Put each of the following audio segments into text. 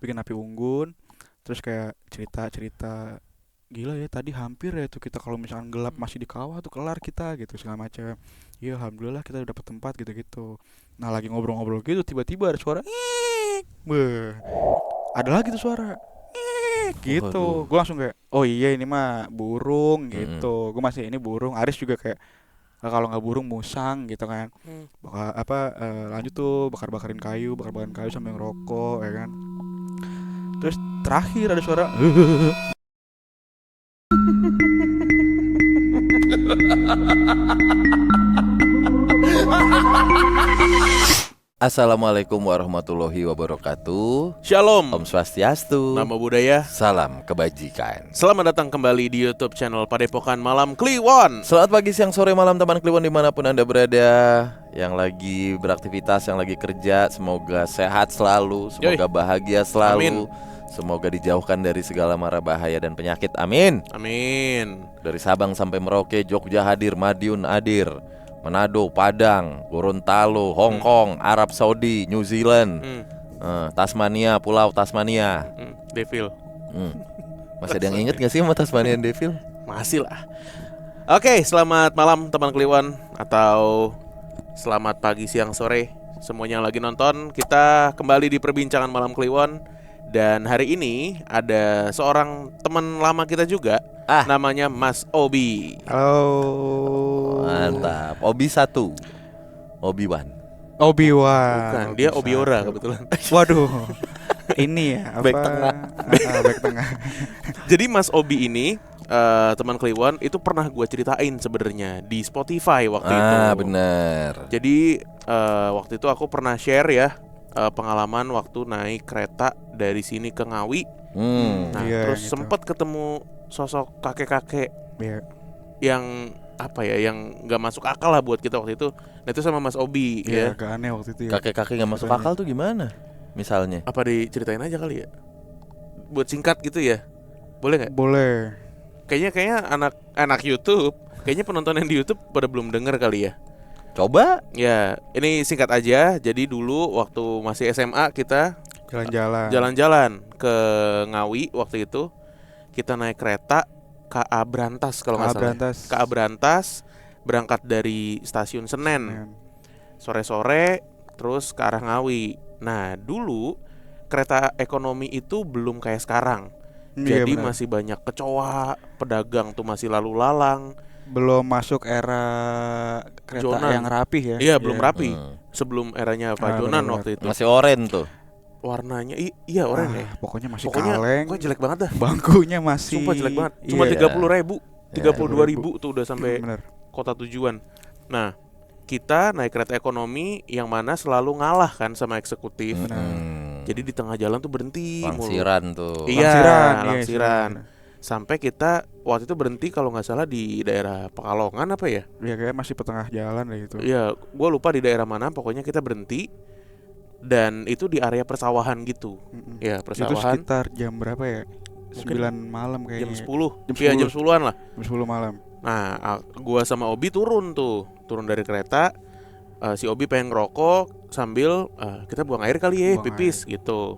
bikin api unggun, terus kayak cerita-cerita, gila ya tadi hampir ya tuh kita kalau misalkan gelap masih di kawah tuh kelar kita gitu segala macam. Iya alhamdulillah kita udah dapet tempat gitu-gitu. Nah lagi ngobrol-ngobrol gitu tiba-tiba ada suara beh, ada lagi tuh suara Waduh. gitu. Gue langsung kayak oh iya ini mah burung Mm-mm. gitu. Gue masih ini burung. Aris juga kayak kalau nggak burung musang gitu kan. Lanjut tuh bakar-bakarin kayu sambil ngerokok ya kan. Terus terakhir ada suara Assalamualaikum warahmatullahi wabarakatuh. Om Shalom, Swastiastu. nama budaya. Salam kebajikan. Selamat datang kembali di YouTube channel Padepokan Malam Kliwon. Selamat pagi, siang, sore, malam teman Kliwon dimanapun Anda berada. Yang lagi beraktivitas, yang lagi kerja, semoga sehat selalu, semoga bahagia selalu. Semoga dijauhkan dari segala mara bahaya dan penyakit. Amin. Amin. Dari Sabang sampai Merauke, Jogja hadir, Madiun hadir, Manado, Padang, Gorontalo, Hong Kong, Arab Saudi, New Zealand, Tasmania, Pulau Tasmania. Devil. Masih ada yang inget gak sih sama Tasmanian Devil? Masih lah. Oke, selamat malam teman Kliwon. Atau selamat pagi, siang, sore, semuanya yang lagi nonton. Kita kembali di perbincangan Malam Kliwon. Dan hari ini ada seorang teman lama kita juga, namanya Mas Obi. halo. Mantap. Obi 1, Obi 1. Obi-Wan. Bukan, dia Obiora kebetulan. Waduh. Ini ya apa? Back tengah. Back tengah. Jadi Mas Obi ini teman Kliwon itu pernah gue ceritain sebenarnya di Spotify waktu itu. Bener. Jadi waktu itu aku pernah share ya pengalaman waktu naik kereta dari sini ke Ngawi. Nah Iya, terus gitu. sempat ketemu sosok kakek-kakek Iya. yang apa ya, yang nggak masuk akal lah buat kita waktu itu. Nah itu sama Mas Obi Iya, ya. agak aneh waktu itu ya. Kakek-kakek gak masuk Ceritanya. akal tuh gimana? Misalnya Apa diceritain aja kali ya? Buat singkat gitu ya. Boleh nggak? Boleh. Kayaknya anak YouTube, kayaknya penonton yang di YouTube pada belum denger kali ya. coba. Ya, ini singkat aja. Jadi dulu waktu masih SMA kita Jalan-jalan. jalan-jalan ke Ngawi waktu itu. Kita naik kereta KA Brantas kalau nggak KA salah. Brantas. KA Brantas berangkat dari stasiun Senen sore-sore terus ke arah Ngawi. Nah, dulu kereta ekonomi itu belum kayak sekarang. Iya, Jadi benar. masih banyak kecoa, pedagang tuh masih lalu lalang. Belum masuk era kereta Jonan. yang rapih ya. Iya, belum Iya. rapi. Sebelum eranya Pak Jonan benar-benar. waktu itu. Masih oren tuh. Warnanya iya oranye ya. Pokoknya masih Pokoknya kaleng. jelek banget dah. Bangkunya masih. Sumpah jelek banget. Cuma Iya. 30.000, 32.000 tuh udah sampai Bener. kota tujuan. Nah, kita naik kereta ekonomi yang mana selalu ngalah kan sama eksekutif. Jadi di tengah jalan tuh berhenti mulu. Langsiran tuh. Iya, Langsiran, iya, langsiran. iya. Sampai kita waktu itu berhenti kalau nggak salah di daerah Pekalongan apa ya? Iya kayak masih petengah jalan deh itu. Iya, gue lupa di daerah mana. Pokoknya kita berhenti dan itu di area persawahan gitu. Ya, Itu persawahan. sekitar jam berapa ya? Mungkin 9 malam kayaknya. Jam 10. Jam Iya, 10. jam 10-an lah. Jam 10 malam. Nah, gua sama Obi turun dari kereta. Si Obi pengen ngerokok sambil kita buang air kali ya, Buang pipis gitu.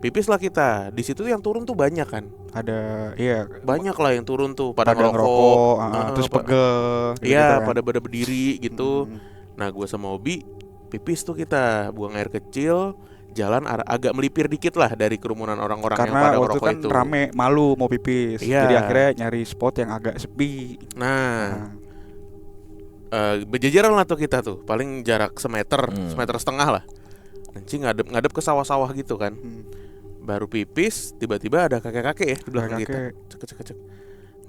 Pipis lah kita. Di situ yang turun tuh banyak kan. Ada iya Banyak lah yang turun tuh pada ngerokok, ngerokok. terus pegel gitu Iya, kan. pada berdiri gitu. Mm. Nah, gua sama Obi pipis tuh kita buang air kecil. Jalan agak melipir dikit lah dari kerumunan orang-orang yang Karena pada waktu ngerokok kan itu. rame, malu mau pipis. Iya. Jadi akhirnya nyari spot yang agak sepi. Nah, berjejeran lah tuh kita tuh, paling jarak semeter setengah lah. Nanti ngadep ke sawah-sawah gitu kan. Baru pipis, tiba-tiba ada kakek-kakek ya di belakang kita. Cek.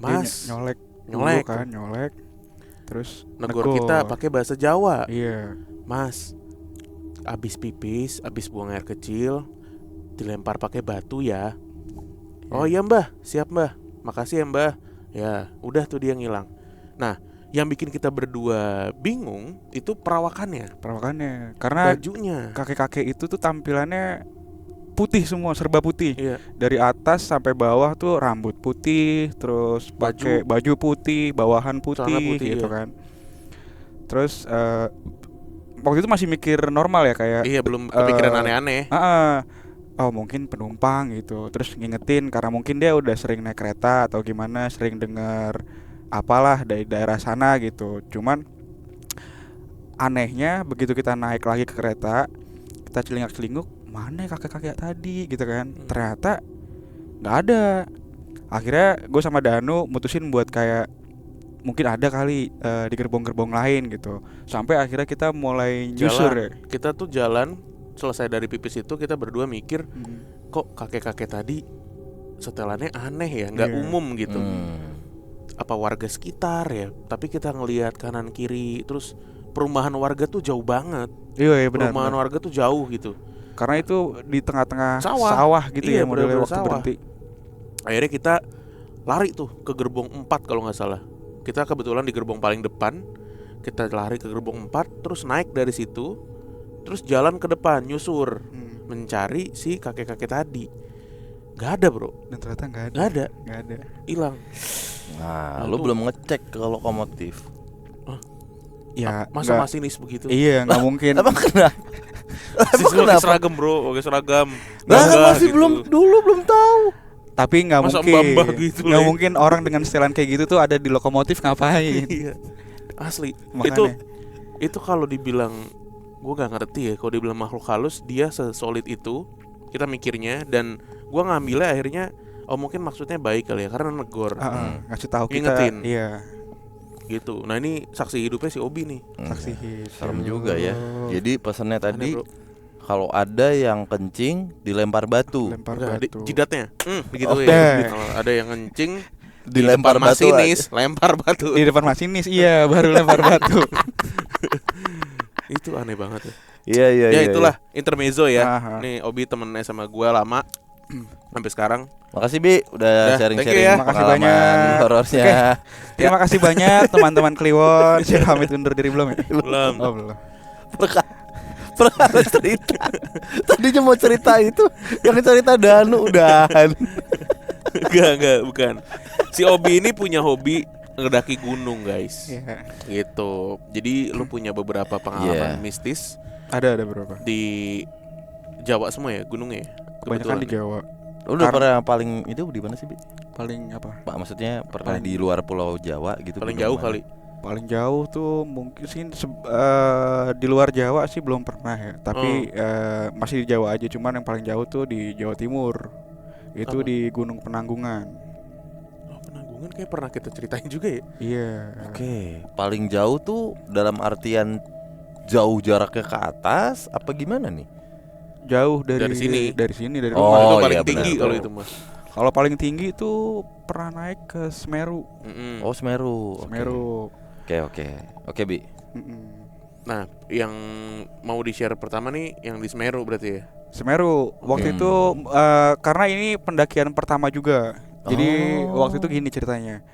Mas, Dia nyolek dulu kan, nyolek. Terus negor kita pakai bahasa Jawa. Iya. Mas, abis pipis, abis buang air kecil, dilempar pakai batu ya. Oh iya mbah, siap mbah. Makasih ya mbah. Ya, udah tuh dia ngilang. Nah, yang bikin kita berdua bingung itu perawakannya, Karena bajunya. kakek-kakek itu tuh tampilannya putih semua, serba putih. Iya. Dari atas sampai bawah tuh rambut putih, terus pakai baju putih, bawahan putih, Celana putih, gitu iya. kan. Terus waktu itu masih mikir normal ya kayak Iya, belum kepikiran aneh-aneh. oh mungkin penumpang gitu, terus ngingetin karena mungkin dia udah sering naik kereta atau gimana, sering dengar apalah dari daerah sana gitu. Cuman anehnya begitu kita naik lagi ke kereta, kita celingak-celinguk, mana ya kakek-kakek tadi gitu kan, ternyata nggak ada. Akhirnya gue sama Danu mutusin buat kayak mungkin ada kali di gerbong-gerbong lain gitu. Sampai akhirnya kita mulai nyusur ya. Kita tuh jalan selesai dari pipis itu kita berdua mikir kok kakek-kakek tadi setelannya aneh ya, nggak umum gitu. Apa warga sekitar ya? Tapi kita ngelihat kanan kiri, terus perumahan warga tuh jauh banget. Iya benar. Perumahan warga tuh jauh gitu. Karena itu di tengah-tengah Sawah. sawah gitu Iya, ya modelnya bener-bener waktu sawah. berhenti. Akhirnya kita lari tuh ke gerbong 4 kalau nggak salah. Kita kebetulan di gerbong paling depan. Kita lari ke gerbong 4, terus naik dari situ, terus jalan ke depan nyusur mencari si kakek-kakek tadi. Gak ada bro. Dan ternyata nggak ada. Nggak ada. Hilang. Nah, lu belum ngecek ke lokomotif. Ya Masa nggak- masinis begitu? Iya nggak mungkin. Emang kenapa? Masinis Emang pakai kenapa? seragam bro, pakai seragam. Nah, kan Gagah masih gitu. belum tahu. Tapi nggak Masa mungkin. mbah-mbah gitu, Nggak Le? mungkin orang dengan setelan kayak gitu tuh ada di lokomotif ngapain? Iya. Asli. Makanya. Itu kalau dibilang, gue nggak ngerti ya. Kalau dibilang makhluk halus, dia sesolid itu. Kita mikirnya, dan gue ngambilnya akhirnya, oh mungkin maksudnya baik kali ya, karena negor. Ngasih tahu kita. Ngingetin. Iya. Gitu. Nah ini saksi hidupnya si Obi nih. Saksi hidup. Serem juga ya. Jadi pesannya tadi, Aneh, bro. kalau ada yang kencing dilempar batu. Lempar Enggak, batu. jidatnya. Begitu Oh, ya. deh. Kalau ada yang ngencing, Dilempar di depan batu masinis, lempar batu. Di depan masinis, iya baru lempar batu. Itu aneh banget ya. Iya. Ya itulah intermezzo ya. Aha. Nih Obi temennya sama gue lama sampai sekarang. Makasih Bi udah Dah, sharing-sharing thank you ya. Makasih pengalaman banyak. horornya. Terima kasih banyak teman-teman Kliwon. Saya pamit undur diri belum ya? Belum. Oh belum. Perkara cerita. Tadinya mau cerita itu, yang cerita Danu udahan. Enggak, bukan. Si Obi ini punya hobi ngedaki gunung, guys. Iya. Gitu. Jadi lu punya beberapa pengalaman Iya. mistis Ada berapa? di Jawa semua ya gunungnya. Ya? Kebanyakan di Kebetulan. Jawa. Lu udah pernah paling itu di mana sih Bi? Paling apa? Pak maksudnya pernah Paling- di luar Pulau Jawa gitu? Paling gunung jauh mana? kali. Paling jauh tuh mungkin sih di luar Jawa sih belum pernah ya. Tapi masih di Jawa aja. Cuman yang paling jauh tuh di Jawa Timur. Itu Apa? di Gunung Penanggungan. Oh, Penanggungan kayak pernah kita ceritain juga ya. Iya. Oke, paling jauh tuh dalam artian jauh jaraknya ke atas apa gimana nih? Jauh dari Dari sini. Dari sini dari Oh, rumah. itu paling iya, tinggi benar. kalau itu mah. Kalau paling tinggi itu pernah naik ke Semeru. Oh Semeru. Oke. Semeru. Oke Bi. Mm-mm. Nah, yang mau di-share pertama nih yang di Semeru berarti ya. Semeru waktu itu karena ini pendakian pertama juga. Jadi waktu itu gini ceritanya.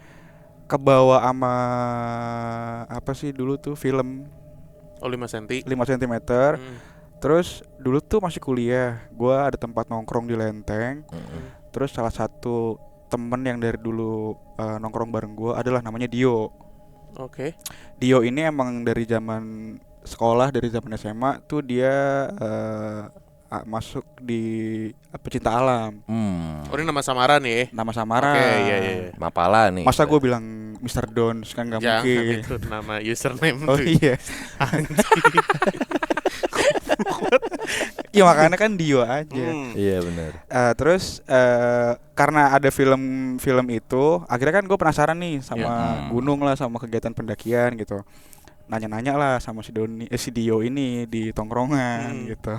Kebawa sama apa sih dulu tuh film Oh 5 cm. 5 cm. Terus dulu tuh masih kuliah. Gua ada tempat nongkrong di Lenteng. Terus salah satu temen yang dari dulu nongkrong bareng gua adalah namanya Dio. Oke. Dio ini emang dari zaman sekolah, dari zaman SMA tuh dia masuk di pecinta alam. Oh ini nama samaran ya. Nama samaran. Oke, iya. Mapala nih. Masa gue bilang Mr. Dons kan nggak Jangan mungkin. itu nama username Oh tuh. iya. Iya makanya kan Dio aja. Iya benar. Terus karena ada film itu, akhirnya kan gue penasaran nih sama gunung lah, sama kegiatan pendakian gitu. Nanya-nanya lah sama si Dio ini di tongkrongan gitu.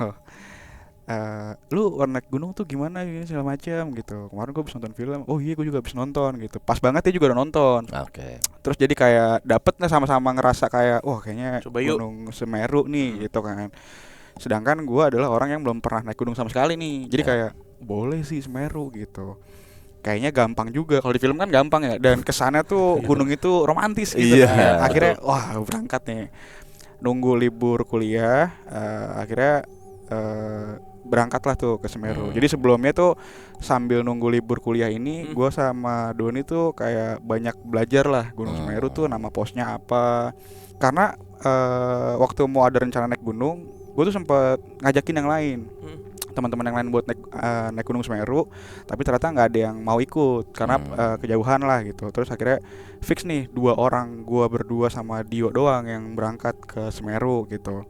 Lu naik gunung tuh gimana gini segala macam gitu. Kemarin gue habis nonton film. Oh iya gue juga habis nonton gitu. Pas banget dia juga udah nonton. Oke. Terus jadi kayak dapet nih sama-sama ngerasa kayak wah kayaknya Coba yuk. gunung Semeru nih gitu kan. Sedangkan gue adalah orang yang belum pernah naik gunung sama sekali nih. Jadi kayak boleh sih Semeru gitu. Kayaknya gampang juga. Kalau di film kan gampang ya. Dan kesannya tuh gunung itu romantis gitu Iya, kan. Akhirnya wah berangkat nih. Nunggu libur kuliah. Akhirnya berangkatlah tuh ke Semeru. Jadi sebelumnya tuh sambil nunggu libur kuliah ini, gue sama Doni tuh kayak banyak belajar lah Gunung Semeru tuh nama posnya apa. Karena waktu mau ada rencana naik gunung, gue tuh sempet ngajakin yang lain, Hmm. teman-teman yang lain buat naik Gunung Semeru, tapi ternyata nggak ada yang mau ikut karena kejauhan lah gitu. Terus akhirnya fix nih 2 orang, gue berdua sama Dio doang yang berangkat ke Semeru gitu.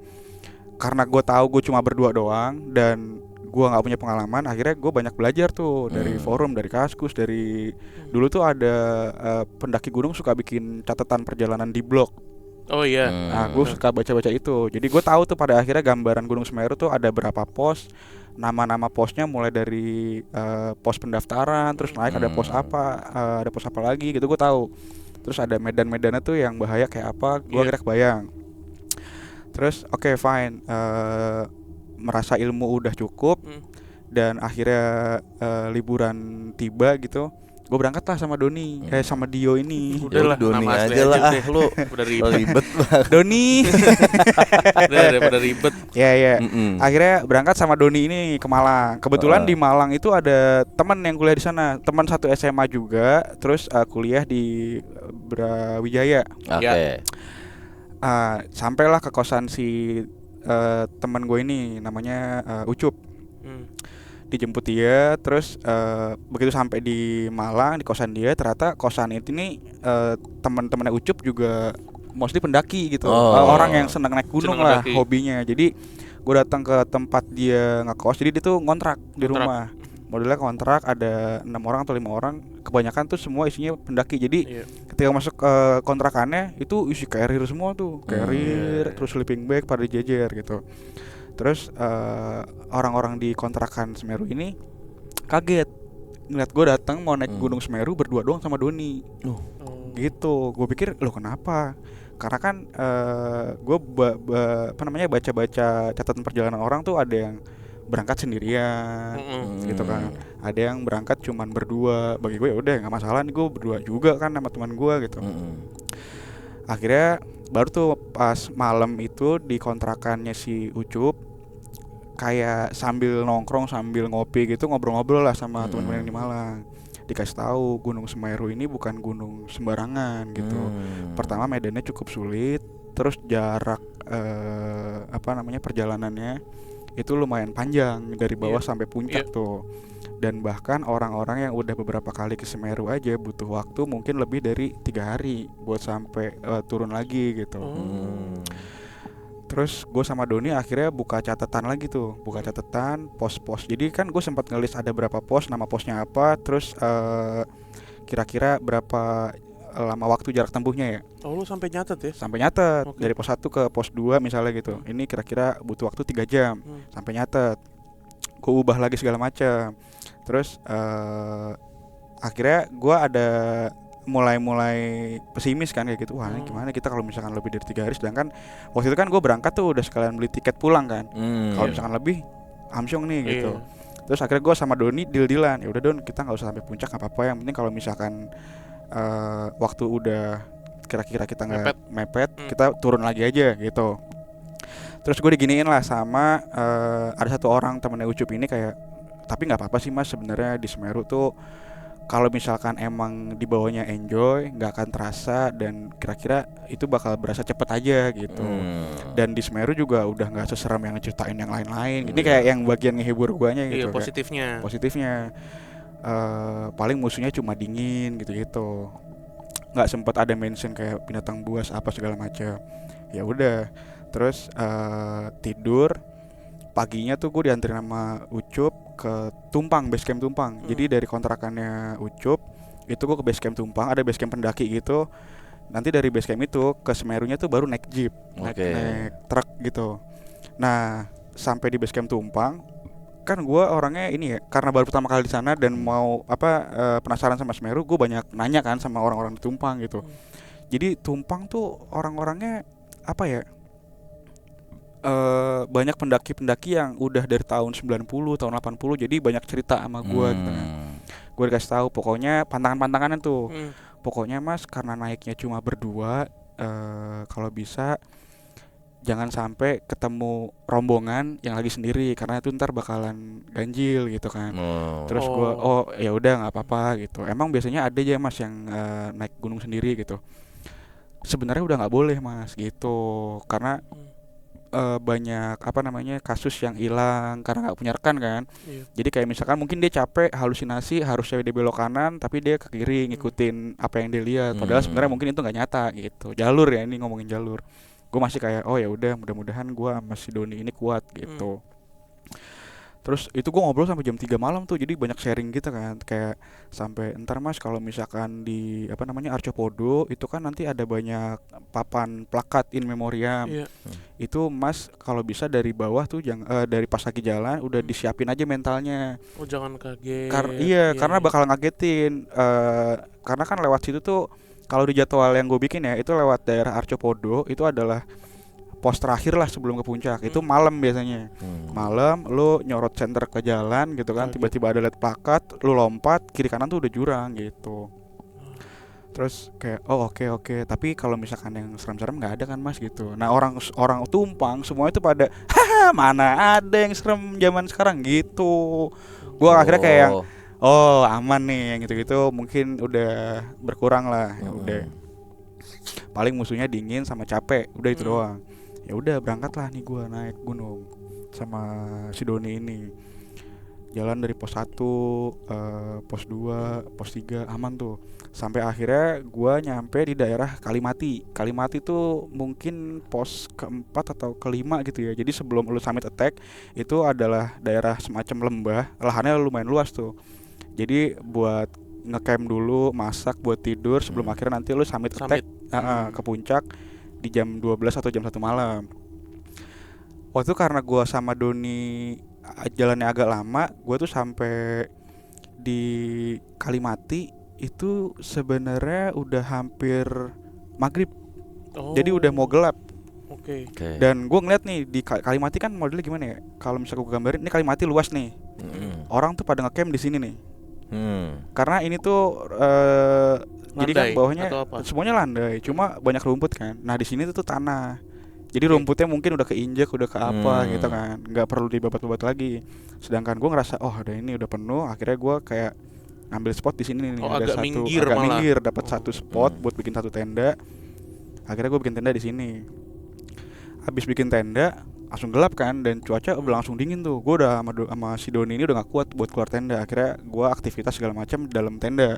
Karena gue tahu gue cuma berdua doang dan gue nggak punya pengalaman, akhirnya gue banyak belajar tuh dari forum, dari Kaskus, dari dulu tuh ada pendaki gunung suka bikin catatan perjalanan di blog. Oh iya. Nah, gue suka baca-baca itu. Jadi gue tahu tuh pada akhirnya gambaran Gunung Semeru tuh ada berapa pos, nama-nama posnya mulai dari pos pendaftaran, terus naik ada pos apa, ada pos apa lagi gitu gue tahu. Terus ada medan-medannya tuh yang bahaya kayak apa, gue akhirnya kebayang. Terus oke, fine, merasa ilmu udah cukup dan akhirnya liburan tiba gitu. Gue berangkat lah sama Doni, sama Dio ini. Udahlah, Doni nama asli aja lah deh. lu. Udah ribet. Ribet banget. Doni. Udah daripada ribet. Ya. Akhirnya berangkat sama Doni ini ke Malang. Kebetulan di Malang itu ada teman yang kuliah di sana, teman satu SMA juga, terus kuliah di Brawijaya. Oke. Sampailah ke kosan si teman gue ini, namanya Ucup. Dijemput dia, terus begitu sampai di Malang di kosan dia, ternyata kosan itu nih teman-temannya Ucup juga mostly pendaki gitu. Orang yang senang naik gunung lah hobinya. Jadi gue datang ke tempat dia ngekos, jadi dia tuh ngontrak di rumah. Modelnya kontrak, ada 6 orang atau 5 orang, kebanyakan tuh semua isinya pendaki. Jadi ketika masuk ke kontrakannya itu isi carrier semua tuh, carrier, terus sleeping bag pada dijejer gitu. Terus orang-orang di kontrakan Semeru ini kaget ngeliat gue datang mau naik Gunung Semeru berdua doang sama Doni. Gitu. Gue pikir loh kenapa? Karena kan gue baca-baca catatan perjalanan orang tuh ada yang berangkat sendirian, gitu kan. Ada yang berangkat cuman berdua. Bagi gue ya udah nggak masalah nih, gue berdua juga kan sama teman gue gitu. Akhirnya baru tuh pas malam itu di kontrakannya si Ucup, kayak sambil nongkrong sambil ngopi gitu, ngobrol-ngobrol lah sama teman-teman yang di Malang. Dikasih tahu Gunung Semeru ini bukan gunung sembarangan gitu. Pertama medannya cukup sulit, terus jarak perjalanannya itu lumayan panjang dari bawah sampai puncak tuh. Dan bahkan orang-orang yang udah beberapa kali ke Semeru aja butuh waktu mungkin lebih dari 3 hari buat sampai turun lagi gitu. Terus gue sama Doni akhirnya buka catatan lagi tuh, buka catatan pos-pos. Jadi kan gue sempat ngelis ada berapa pos, nama posnya apa, terus kira-kira berapa lama waktu jarak tempuhnya ya. Oh, lu sampai nyatet ya? Sampai nyatet. Dari pos 1 ke pos 2 misalnya gitu. Ini kira-kira butuh waktu 3 jam. Sampai nyatet. Gue ubah lagi segala macam. Terus akhirnya gue ada mulai pesimis kan kayak gitu. Wah ini gimana kita kalau misalkan lebih dari 3 hari, sedangkan waktu itu kan gue berangkat tuh udah sekalian beli tiket pulang kan. Kalau misalkan lebih hamsyong nih gitu. Terus akhirnya gue sama Doni deal-dealan, ya udah Don, kita nggak usah sampai puncak nggak apa-apa, yang penting kalau misalkan waktu udah kira-kira kita nggak mepet, kita turun lagi aja gitu. Terus gue diginiin lah sama ada satu orang temennya Ucup ini kayak, tapi nggak apa-apa sih mas, sebenarnya di Semeru tuh kalau misalkan emang di bawahnya enjoy, nggak akan terasa dan kira-kira itu bakal berasa cepet aja gitu. Dan di Semeru juga udah nggak seseram yang ceritain yang lain-lain. Ini kayak yang bagian ngehibur guanya gitu. Positifnya. Paling musuhnya cuma dingin gitu-gitu. Nggak sempat ada mention kayak binatang buas apa segala macam. Ya udah. Terus tidur. Paginya tuh gue dianterin sama Ucup ke Tumpang, base camp Tumpang. Jadi dari kontrakannya Ucup itu gue ke base camp Tumpang, ada base camp pendaki gitu. Nanti dari base camp itu ke Semerunya tuh baru naik jeep, naik truk gitu. Nah sampai di base camp Tumpang, kan gue orangnya ini ya, karena baru pertama kali di sana dan mau penasaran sama Semeru, gue banyak nanya kan sama orang-orang di Tumpang gitu. Jadi Tumpang tuh orang-orangnya apa ya? Banyak pendaki-pendaki yang udah dari tahun 90, tahun 80, jadi banyak cerita sama gue gitu kan. Gue dikasih tahu pokoknya pantangan-pantangannya tuh. Pokoknya mas, karena naiknya cuma berdua, kalau bisa jangan sampai ketemu rombongan yang lagi sendiri, karena itu ntar bakalan ganjil gitu kan. Terus gue ya udah nggak apa-apa gitu. Emang biasanya ada aja mas yang naik gunung sendiri gitu. Sebenarnya udah nggak boleh mas gitu, karena banyak apa namanya kasus yang hilang karena nggak punya rekan kan. Iya. Jadi kayak misalkan mungkin dia capek halusinasi harusnya dia belok kanan tapi dia ke kiri ngikutin apa yang dia lihat. Padahal sebenarnya mungkin itu nggak nyata gitu. Jalur ya, ini ngomongin jalur. Gue masih kayak oh ya udah mudah-mudahan gue masih Doni ini kuat gitu. Terus itu gue ngobrol sampai jam 3 malam tuh, jadi banyak sharing gitu kan, kayak sampai entar mas kalau misalkan di apa namanya Arcopodo itu kan nanti ada banyak papan plakat in memoriam. Iya. Itu mas kalau bisa dari bawah tuh dari pas lagi jalan udah disiapin aja mentalnya. Oh jangan kaget. Karena bakal ngagetin. Karena kan lewat situ tuh kalau di jadwal yang gue bikin ya itu lewat daerah Arcopodo itu adalah pos terakhir lah sebelum ke puncak. Itu malam biasanya. Malam lu nyorot center ke jalan gitu kan, tiba-tiba ada lihat plakat, lu lompat kiri kanan tuh udah jurang gitu. Terus kayak oh oke. Tapi kalau misalkan yang serem-serem nggak ada kan mas gitu. Nah orang tumpang semua itu pada haha mana ada yang serem zaman sekarang gitu. Gua akhirnya kayak yang oh aman nih yang gitu-gitu mungkin udah berkurang lah. Ya udah. Paling musuhnya dingin sama capek, udah itu doang. Ya udah berangkatlah nih gua naik gunung sama si Doni ini. Jalan dari pos 1, pos 2, pos 3 aman tuh. Sampai akhirnya gua nyampe di daerah Kalimati. Kalimati tuh mungkin pos keempat atau kelima gitu ya. Jadi sebelum lu summit attack itu adalah daerah semacam lembah, lahannya lumayan luas tuh. Jadi buat ngecamp dulu, masak buat tidur sebelum akhirnya nanti lu summit attack ke puncak di jam 12 atau jam 1 malam. Waktu itu karena gue sama Doni jalannya agak lama, gue tuh sampai di Kalimati itu sebenarnya udah hampir maghrib. Jadi udah mau gelap. Oke. Dan gue ngeliat nih di Kalimati kan modelnya gimana ya? Kalau misalnya gue gambarin, ini Kalimati luas nih. Orang tuh pada ngecamp di sini nih. Karena ini tuh jadi kan bawahnya semuanya landai, cuma banyak rumput kan. Nah di sini tuh tanah, jadi rumputnya mungkin udah keinjek, udah ke apa gitu kan, nggak perlu dibabat-babat lagi. Sedangkan gue ngerasa oh udah ini udah penuh, akhirnya gue kayak ngambil spot di sini nih. Ada agak minggir, dapat satu spot buat bikin satu tenda. Akhirnya gue bikin tenda di sini. Habis bikin tenda langsung gelap kan, dan cuaca udah langsung dingin tuh. Gue udah sama si Doni ini udah gak kuat buat keluar tenda. Akhirnya gue aktivitas segala macam dalam tenda.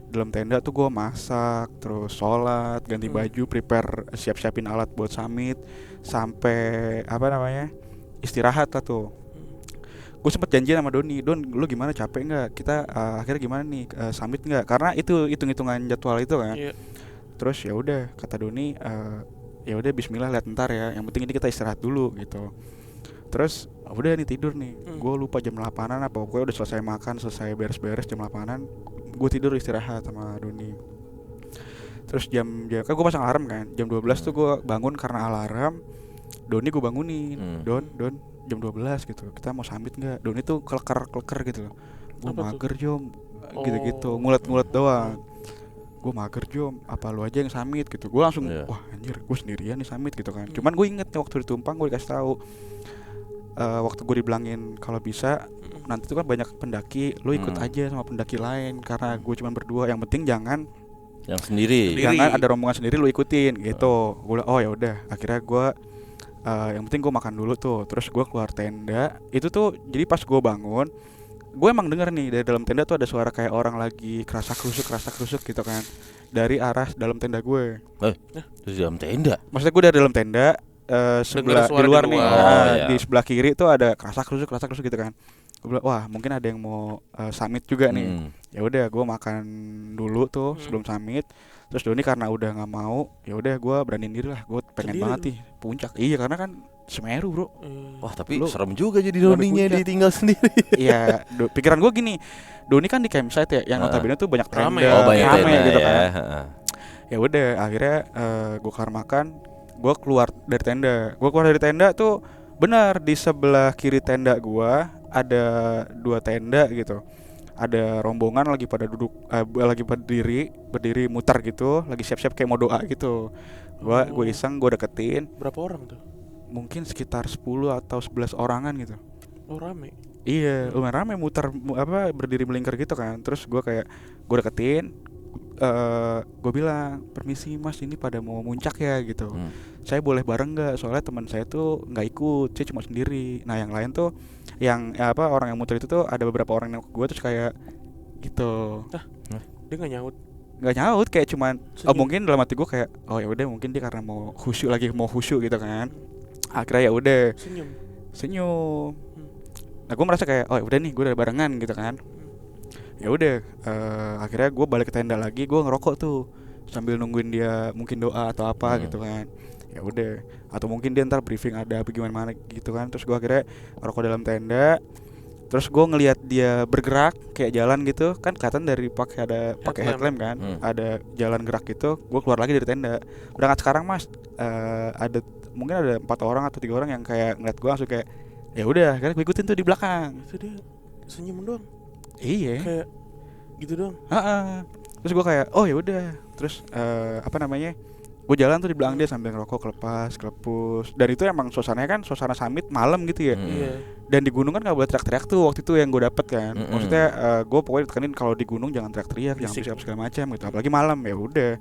Dalam tenda tuh gue masak, terus sholat, ganti baju, prepare, siap-siapin alat buat summit, sampai apa namanya istirahat lah tuh. Gue sempet janjian sama Doni, Don lu gimana, capek nggak? Kita akhirnya gimana nih, summit nggak? Karena itu hitung-hitungan jadwal itu kan. Terus ya udah kata Doni, ya udah Bismillah lihat ntar ya. Yang penting ini kita istirahat dulu gitu. Terus udah nih tidur nih. Gue lupa jam 8-an apa, pokoknya udah selesai makan, selesai beres-beres jam 8-an. Gue tidur istirahat sama Doni. Terus jam kan gue pasang alarm kan. Jam 12 tuh gue bangun karena alarm. Doni gue bangunin. Don jam 12 gitu. Kita mau summit enggak? Doni tuh kleker gitu loh. Gue mager Jom. Gitu-gitu. Ngulet-ngulet doang. Gue mager Jom, apa lu aja yang summit gitu. Gue langsung wah anjir gue sendirian nih summit gitu kan. Cuman gue inget waktu ditumpang gue dikasih tahu, waktu gue dibilangin kalau bisa nanti tuh kan banyak pendaki, lu ikut aja sama pendaki lain. Karena gue cuma berdua, yang penting jangan yang sendiri. Jangan ada rombongan sendiri lu ikutin gitu. Gue bilang oh ya udah. Akhirnya gue yang penting gue makan dulu tuh. Terus gue keluar tenda. Itu tuh jadi pas gue bangun, gue emang denger nih dari dalam tenda tuh ada suara kayak orang lagi kerasa kerusuk gitu kan, dari arah dalam tenda gue. Terus dalam tenda? Maksudnya gue dari dalam tenda, sebelah di luar nih, di sebelah kiri tuh ada kerasa kerusuk gitu kan. Gue bilang wah mungkin ada yang mau summit juga nih. Ya udah gue makan dulu tuh sebelum summit. Terus Doni karena udah nggak mau, ya udah gue beraniin diri lah, gue pengen banget nih puncak. Iya karena kan Semeru bro. Wah tapi serem juga jadi Doninya ditinggal sendiri. Iya, pikiran gue gini, Doni kan di campsite ya, yang notabene tuh banyak tenda, rame gitu kan. Ya udah, akhirnya gue kelar makan, gue keluar dari tenda. Gue keluar dari tenda tuh benar di sebelah kiri tenda gue ada 2 tenda gitu. Ada rombongan lagi pada duduk, lagi berdiri muter gitu, lagi siap-siap kayak mau doa gitu. Gue iseng, gue deketin. Berapa orang tuh? Mungkin sekitar 10 atau 11 orangan gitu. Oh rame. Iya, lumayan rame muter berdiri melingkar gitu kan. Terus gue deketin, gue bilang permisi mas ini pada mau muncak ya gitu. saya boleh bareng nggak, soalnya teman saya tuh nggak ikut, saya cuma sendiri. Nah yang lain tuh yang orang yang muter itu tuh ada beberapa orang yang ke gue terus kayak gitu. Dia nggak nyaut. Nggak nyaut, kayak cuman Senyum. mungkin dalam hati gue kayak ya udah mungkin dia karena mau khusyuk gitu kan. Akhirnya ya udah senyum. Nah gue merasa kayak ya udah nih gue udah barengan gitu kan. Ya udah akhirnya gue balik ke tenda lagi, gue ngerokok tuh sambil nungguin dia mungkin doa atau apa gitu kan. Ya udah, atau mungkin dia ntar briefing ada apa gimana gitu kan. Terus gue akhirnya ngerokok dalam tenda. Terus gue ngelihat dia bergerak kayak jalan gitu kan, kelihatan dari pakai headlamp kan, ada jalan gerak gitu. Gue keluar lagi dari tenda. Berangkat sekarang mas, ada mungkin ada 4 orang atau 3 orang yang kayak ngeliat gue langsung kayak ya udah, karena gue ikutin tuh di belakang. Itu dia senyum doang. Iya. Kayak gitu doang. Terus gue kayak ya udah. Terus gue jalan tuh di belakang dia sambil ngerokok kelepus. Dan itu emang suasananya kan suasana summit malam gitu ya. Dan di gunung kan gak boleh teriak-teriak tuh waktu itu yang gue dapet kan. Maksudnya gue pokoknya ditekenin kalau di gunung jangan teriak-teriak, jangan berisik segala macam gitu. Apalagi malam. Ya udah,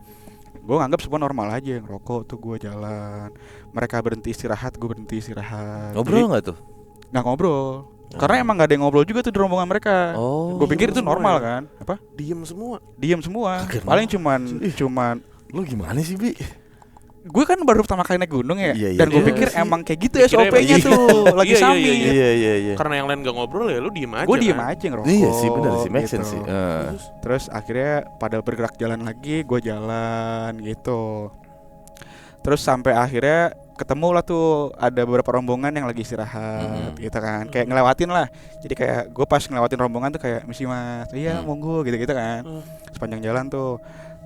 gue nganggap semua normal aja. Ngerokok tuh gue jalan, mereka berhenti istirahat, gue berhenti istirahat. Ngobrol nggak tuh? Nggak ngobrol. Karena emang gak ada yang ngobrol juga tuh di rombongan mereka. Gue pikir itu normal kan. Apa? Diem semua. Paling cuman Lu gimana sih, Bi? gue kan baru pertama kali naik gunung ya. Dan gue pikir sih. emang kayak gitu Mikirnya SOP-nya iya. tuh lagi Iya, summit. Iya. Karena yang lain gak ngobrol ya lu diem aja. Gue diem kan? aja ngerokok. Iya sih, benar sih, make sense sih. Terus akhirnya pada bergerak jalan lagi, gue jalan gitu. Terus sampai akhirnya ketemu lah tuh ada beberapa rombongan yang lagi istirahat gitu kan. Kayak ngelewatin lah. Jadi kayak gue pas ngelewatin rombongan tuh kayak misi mas, iya monggo gitu-gitu kan. Sepanjang jalan tuh.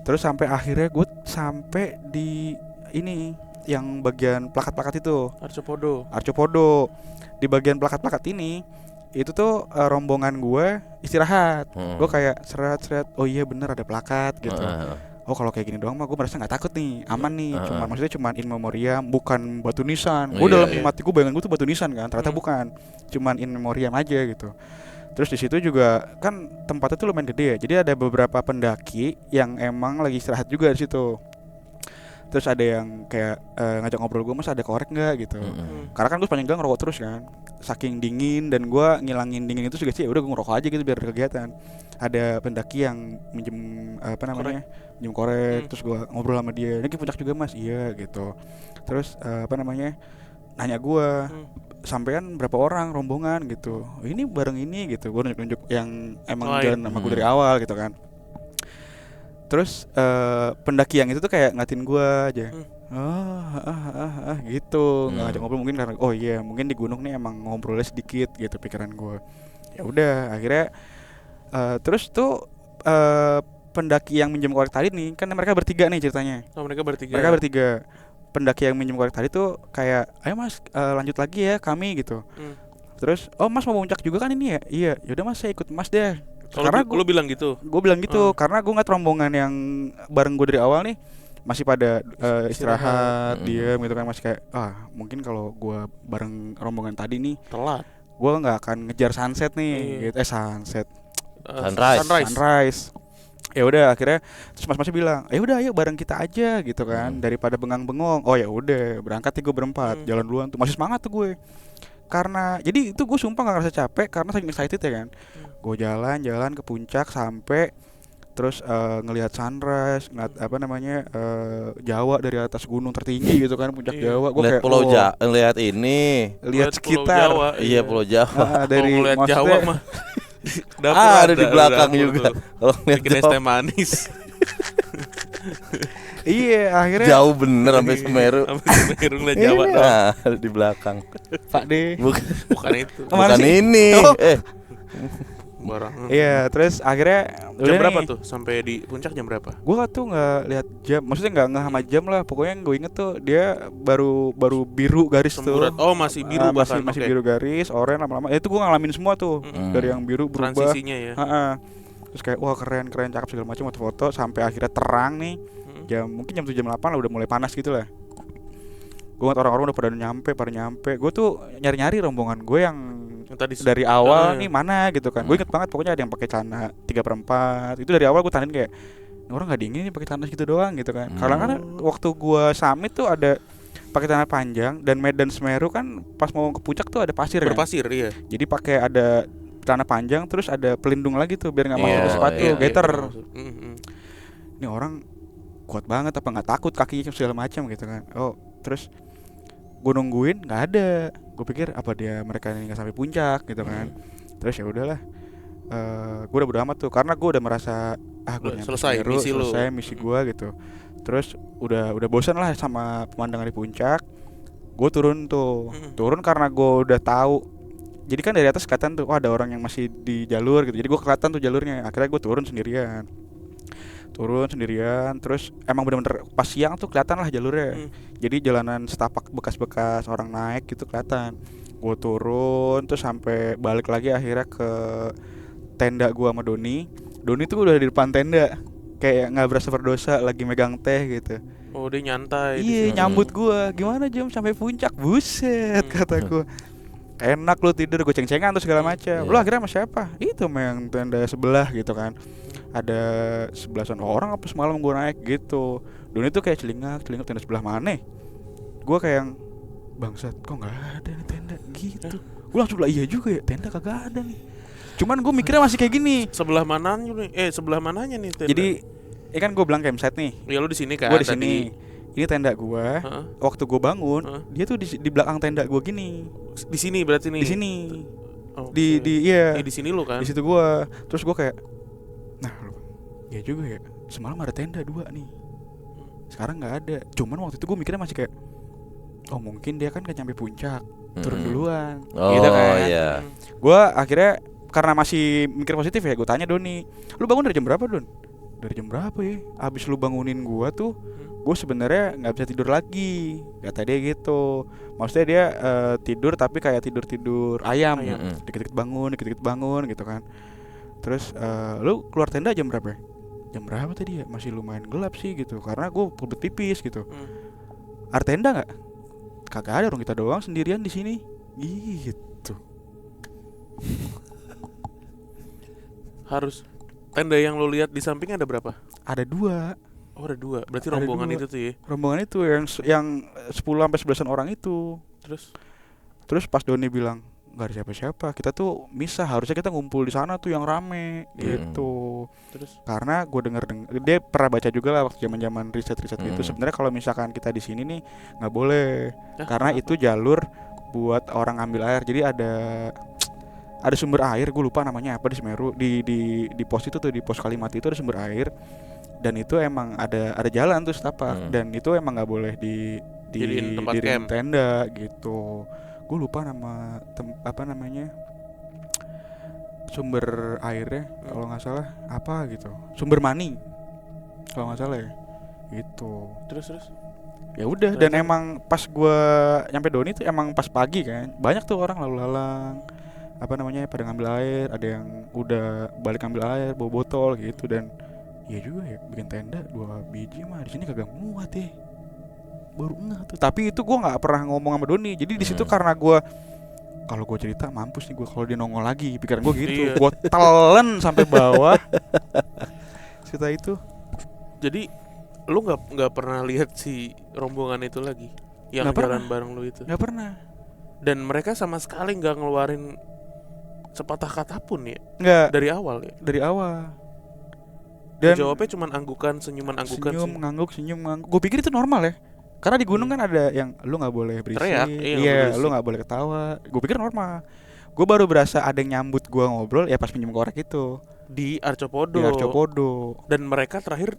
Terus sampai akhirnya gue sampai di ini yang bagian plakat-plakat itu, Arcopodo. Di bagian plakat-plakat ini itu tuh rombongan gue istirahat. Gue kayak seret-seret, oh iya bener ada plakat gitu. Oh kalau kayak gini doang mah gue merasa nggak takut nih, aman nih. Cuman in memoriam, bukan batu nisan. Gue dalam hati gue bayangan gue tuh batu nisan kan, ternyata bukan, cuman in memoriam aja gitu. Terus di situ juga kan tempatnya tuh lumayan gede ya, jadi ada beberapa pendaki yang emang lagi istirahat juga di situ. Terus ada yang kayak ngajak ngobrol gue, mas ada korek nggak gitu. Karena kan gue sepanjang jalan ngerokok terus kan, saking dingin, dan gue ngilangin dingin itu juga sih. Udah gue ngerokok aja gitu biar ada kegiatan. Ada pendaki yang minjem minjem korek. Terus gue ngobrol sama dia, ini ke puncak juga mas, iya gitu. Terus nanya gue, sampean berapa orang rombongan gitu. Ini bareng ini gitu. Gue nunjuk-nunjuk yang emang jalan sama gue dari awal gitu kan. Terus pendaki yang itu tuh kayak ngatin gue aja. Gitu. Nggak ngajak ngobrol mungkin karena mungkin di gunung nih emang ngobrolnya sedikit gitu pikiran gue. Ya udah akhirnya terus tuh pendaki yang minjem korek tadi nih, kan mereka bertiga nih ceritanya. Mereka bertiga. Pendaki yang minjem korek tadi tuh kayak, ayo mas lanjut lagi ya kami gitu. Terus mas mau puncak juga kan ini ya? Iya, yaudah mas saya ikut mas deh. Karena lu bilang gitu. Gue bilang gitu karena gue ngeliat rombongan yang bareng gue dari awal nih masih pada istirahat, diem gitu kan, masih kayak mungkin kalau gue bareng rombongan tadi nih telat, gue nggak akan ngejar sunset nih, gitu. Sunrise. Ya udah akhirnya terus mas bilang, udah ayo bareng kita aja gitu kan, daripada bengang-bengong. Oh ya udah berangkat nih gue berempat, jalan duluan tuh masih semangat tuh gue. Karena jadi itu gue sumpah gak ngerasa capek karena saking excited ya kan. Gue jalan ke puncak sampai terus ngelihat sunrise, ngeliat Jawa dari atas gunung tertinggi gitu kan, puncak Jawa. Gue kayak lihat ini, lihat sekitar. Jawa, iya Pulau Jawa. Dari ngeliat Jawa mah. Ada di belakang juga. Kalau ngeliat bikin es teh manis. Iya akhirnya jauh bener sampai Semeru. Semeru ngeliat Jawa dong. Ada di belakang. Pak D. Bukan itu. Bukan ini. Barang. Iya, terus akhirnya jam berapa tuh sampai di puncak, jam berapa? Gua tuh nggak lihat jam, maksudnya nggak sama jam lah. Pokoknya yang gue inget tuh dia baru biru garis Semburat. tuh. Oh masih biru bahkan. Masih biru garis, oranye lama-lama. Itu gue ngalamin semua tuh dari yang biru berubah. Transisinya ya. Terus kayak wah keren cakep segala macam, foto-foto sampai akhirnya terang nih. Mungkin jam 7 jam 8 lah udah mulai panas gitu lah. Gue ngeliat orang-orang udah pada nyampe. Gue tuh nyari-nyari rombongan gue yang tadi dari awal nih mana gitu kan. Gue inget banget pokoknya ada yang pakai celana 3/4. Itu dari awal gue tanyain kayak, orang nggak dingin nih pakai celana gitu doang gitu kan. Karena kan waktu gue summit tuh ada pakai celana panjang, dan Medan Semeru kan pas mau ke puncak tuh ada pasir kan. Berpasir iya. Jadi pakai ada celana panjang terus ada pelindung lagi tuh biar nggak masuk Iya, ke sepatu, iya, gaiter. Mm-mm. Ini orang kuat banget apa nggak takut kakinya segala macam gitu kan. Oh terus gue nungguin nggak ada, gue pikir apa mereka ini nggak sampai puncak gitu kan. Terus ya udahlah, gue udah bodo amat tuh karena gue udah merasa gue nyampe Selesai Semeru, misi lu. selesai misi gue gitu. Terus udah bosan lah sama pemandangan di puncak. Gue turun tuh, turun karena gue udah tahu. Jadi kan dari atas kelihatan tuh, ada orang yang masih di jalur gitu. Jadi gue kelihatan tuh jalurnya. Akhirnya gue turun sendirian, terus emang bener-bener pas siang tuh kelihatan lah jalurnya. Jadi jalanan setapak bekas-bekas orang naik gitu kelihatan. Gue turun terus sampai balik lagi akhirnya ke tenda gue sama Doni tuh udah di depan tenda kayak nggak berasa berdosa lagi megang teh gitu. Oh dia nyantai. Iya nyambut gue, gimana Jam sampai puncak, buset kata gue. Enak lu tidur, gue ceng-cengan tuh segala macam. Lu akhirnya sama siapa? Itu yang tenda sebelah gitu kan. Ada 11-an orang apa semalam gue naik gitu. Doni tuh kayak celingak tenda sebelah mana? Gue kayak yang bangsat, kok nggak ada nih tenda gitu. Gue langsung bilang iya juga ya, tenda kagak ada nih. Cuman gue mikirnya masih kayak gini. Sebelah mananya nih? Sebelah mananya nih tenda? Jadi, kan gue bilang campsite nih. Ya lu di sini kan? Gue di sini. Ini tenda gue. Waktu gue bangun, dia tuh di belakang tenda gue gini. Di sini berarti nih? Di sini. Okay. Iya. Di sini lu kan? Di situ gue. Terus gue kayak, nah lu, ya juga ya. Semalam ada tenda 2 nih. Sekarang nggak ada. Cuman waktu itu gue mikirnya masih kayak, oh mungkin dia kan gak nyampe puncak, turun duluan. Gitu kan. Iya. Gue akhirnya karena masih mikir positif ya, gue tanya Doni, lu bangun dari jam berapa Don? Dari jam berapa ya? Abis lu bangunin gue tuh, gue sebenarnya nggak bisa tidur lagi, kata dia gitu. Maksudnya dia tidur tapi kayak tidur ayam. Dikit-dikit bangun gitu kan. Terus lu keluar tenda jam berapa? Jam berapa tadi ya? Masih lumayan gelap sih gitu, karena gue pebet tipis gitu. Ada tenda nggak? Kagak ada, orang kita doang sendirian di sini. Gitu. Harus tenda yang lo lihat di samping ada berapa? Ada 2. Oh ada 2. Berarti Ada rombongan 2. itu tuh ya. Rombongan itu yang 10 sampai 11-an orang itu. Terus pas Doni bilang enggak ada siapa-siapa, kita tuh misah, harusnya kita ngumpul di sana tuh yang rame gitu. Terus karena gue denger dia pernah baca juga lah waktu zaman-zaman riset itu, sebenarnya kalau misalkan kita di sini nih nggak boleh karena itu jalur buat orang ambil air. Jadi ada sumber air, gue lupa namanya apa di Semeru, di pos itu tuh, di pos Kalimati itu ada sumber air, dan itu emang ada jalan tuh setapak, dan itu emang nggak boleh jadiin tempat camp, tenda gitu. Gue lupa nama apa namanya sumber airnya, kalau nggak salah apa gitu, sumber mani kalau nggak salah ya gitu. Terus ya udah, dan emang pas gue nyampe Doni tuh emang pas pagi kan, banyak tuh orang lalu lalang apa namanya pada ngambil air, ada yang udah balik ngambil air bawa botol gitu. Dan ya juga ya, bikin tenda 2 biji mah di sini kagak muat ya, baru ngeh tuh. Tapi itu gue nggak pernah ngomong sama Doni, jadi di situ karena gue kalau gue cerita mampus nih gue kalau dia nongol lagi, pikiran gue gitu. Gue telen sampai bawah cerita itu. Jadi lu nggak pernah lihat si rombongan itu lagi yang gak jalan pernah. bareng lu itu? Nggak pernah. Dan mereka sama sekali nggak ngeluarin sepatah kata pun ya? Nggak. Dari awal ya? Dari awal. Dan jawabnya cuma senyuman anggukan, senyum ngangguk. Gue pikir itu normal ya, karena di gunung kan ada yang lu nggak boleh berisik, teriak, lu nggak boleh ketawa. Gue pikir normal. Gue baru berasa ada yang nyambut gue ngobrol ya pas pinjam korek itu di Arcopodo. Dan mereka terakhir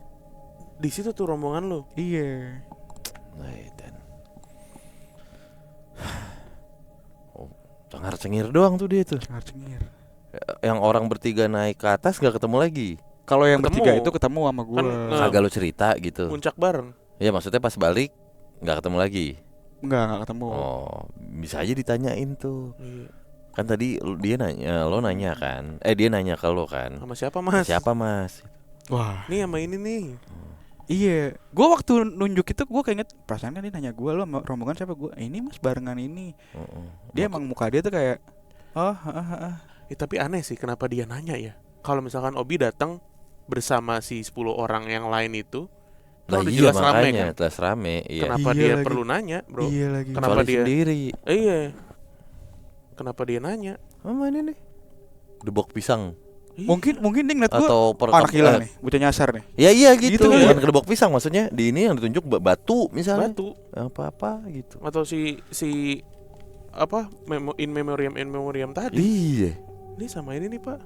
di situ tuh rombongan lu. Iya. Cengar-cengir doang tuh dia tuh. Cengar-cengir. Yang orang bertiga naik ke atas nggak ketemu lagi. Kalau yang bertiga itu ketemu sama gue. Kagak lu cerita gitu. Puncak bareng. Ya maksudnya pas balik nggak ketemu lagi. Nggak ketemu. Oh, bisa aja ditanyain tuh. Iya. Kan tadi dia nanya, lo nanya kan? Dia nanya ke lo kan? Sama siapa mas? Siapa mas? Wah. Nih sama ini nih. Iya, gue waktu nunjuk itu gue keinget perasaan kan dia nanya gue, lo rombongan siapa? Gue ini mas barengan ini. Dia emang muka dia tuh kayak Tapi aneh sih kenapa dia nanya ya. Kalau misalkan Obi datang bersama si 10 orang yang lain itu, Lah udah iya jelas rame makanya, kan. jelas rame. Iya. Kenapa Iya dia lagi. perlu nanya, bro? Iya lagi. Kenapa Soalnya dia sendiri. Iya. Kenapa dia nanya? Mama ini nih. Debok pisang Iya. Mungkin dia ngeliat gue atau anak gila nih, bocah nyasar nih. Ya iya gitu, Gitu bukan ya. kedebok pisang maksudnya. Di ini yang ditunjuk batu misalnya. Batu Apa-apa gitu. atau si apa in memoriam tadi. Iya. Ini sama ini nih, Pak.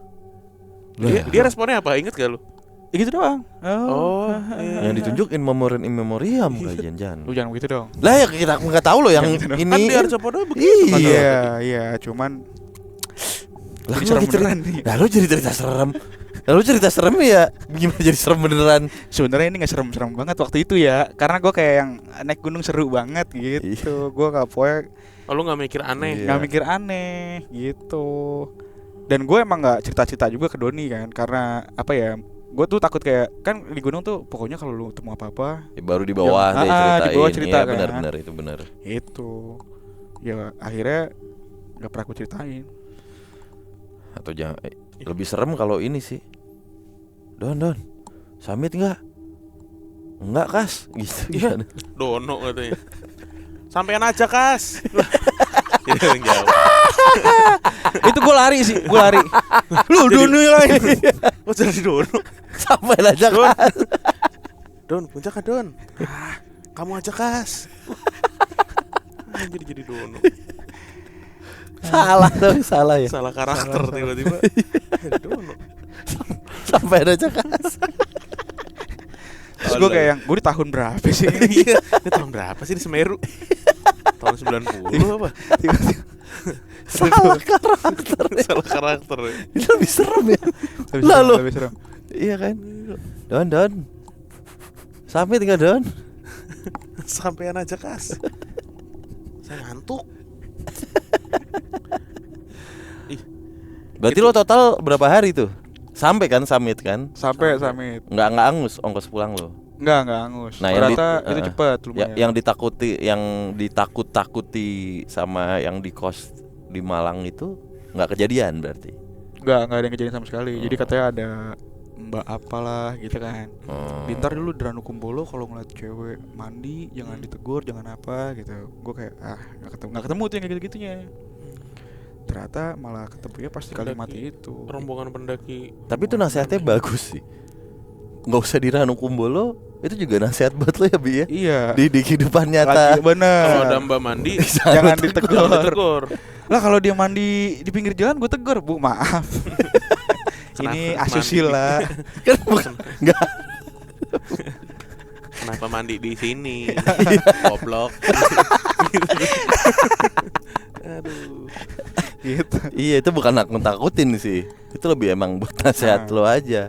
Lah, Dia responnya apa? Ingat gak lu? Ya gitu doang. Oh, iya. yang ditunjuk in memoriam kajian jangan. Lu jangan begitu dong. Lah ya kita nggak tahu loh yang Kan ini. di Arcopodo begitu kan. Iya, cuman Lah jadi lu serem lagi cerita. beneran nih. Lah lu jadi cerita serem. Lalu cerita serem ya gimana jadi serem beneran? Sebenarnya ini nggak serem-serem banget waktu itu ya, karena gue kayak yang naik gunung seru banget gitu. Gue nggak pokoknya Oh, lu gak mikir aneh. Iya. nggak mikir aneh gitu. Dan gue emang nggak cerita-cerita juga ke Doni kan, karena apa ya? Gue tuh takut kayak kan di gunung tuh pokoknya kalau lu ketemu apa-apa Ya, baru di bawah deh ceritain. di bawah cerita Iya, kan. benar itu benar. itu ya akhirnya nggak pernah aku ceritain. Atau jangan lebih serem kalau ini sih. Don, summit enggak? Enggak, Kas. Gitu gimana? Dono katanya. Sampean aja, Kas. Itu yang jawab. Itu gue lari sih, gue lari. Lu Doni lagi. Oh, jadi Dono. Sampai aja Don. Kas. Don, puncak kan, Don? Kamu aja, Kas. Anjir jadi Dono. Salah ya. Salah karakter tiba-tiba. Jadi Dono. Sampai aja Kas. Terus gue kayak yang gue di tahun berapa sih? Iya. Ini tahun berapa sih di Semeru? Tahun 90 apa? Salah karakter. Salah karakter. Itu lebih serem ya. Lebih Lalu. lebih serem. Iya kan? Don. Summit enggak, Don? Sampean aja, Kas. Saya ngantuk. Berarti lo total berapa hari tuh? Sampai kan summit kan? Sampai summit. Enggak angus ongkos pulang lo. Enggak angus. Nah, Ternyata itu cepet Ya, lumayan. yang ditakut-takuti sama yang di kos di Malang itu nggak kejadian berarti. Enggak ada yang kejadian sama sekali. Jadi katanya ada mbak apalah gitu kan. Bintar dulu di Ranukumbolo kalau ngeliat cewek mandi jangan ditegur, jangan apa gitu. Gue kayak nggak ketemu tuh yang kayak gitu-gitunya. Ternyata malah ketemunya pas di kalimat itu. Rombongan pendaki. Tapi itu nasihatnya bagus sih. Nggak usah di Ranukumbolo, itu juga nasihat buat lo ya Bi ya. Iya. Di kehidupan nyata. Lagi bener. Kalau ada Mbak mandi Jangan ditegur. ditegur. Lah kalau dia mandi di pinggir jalan gue tegur, Bu, maaf. Ini Kenapa asusila. Kan bukan nggak. Kenapa mandi di sini? Goblok. Aduh. Gitu. Iya itu bukan nakut-takutin sih. Itu lebih emang buat nasihat lo aja.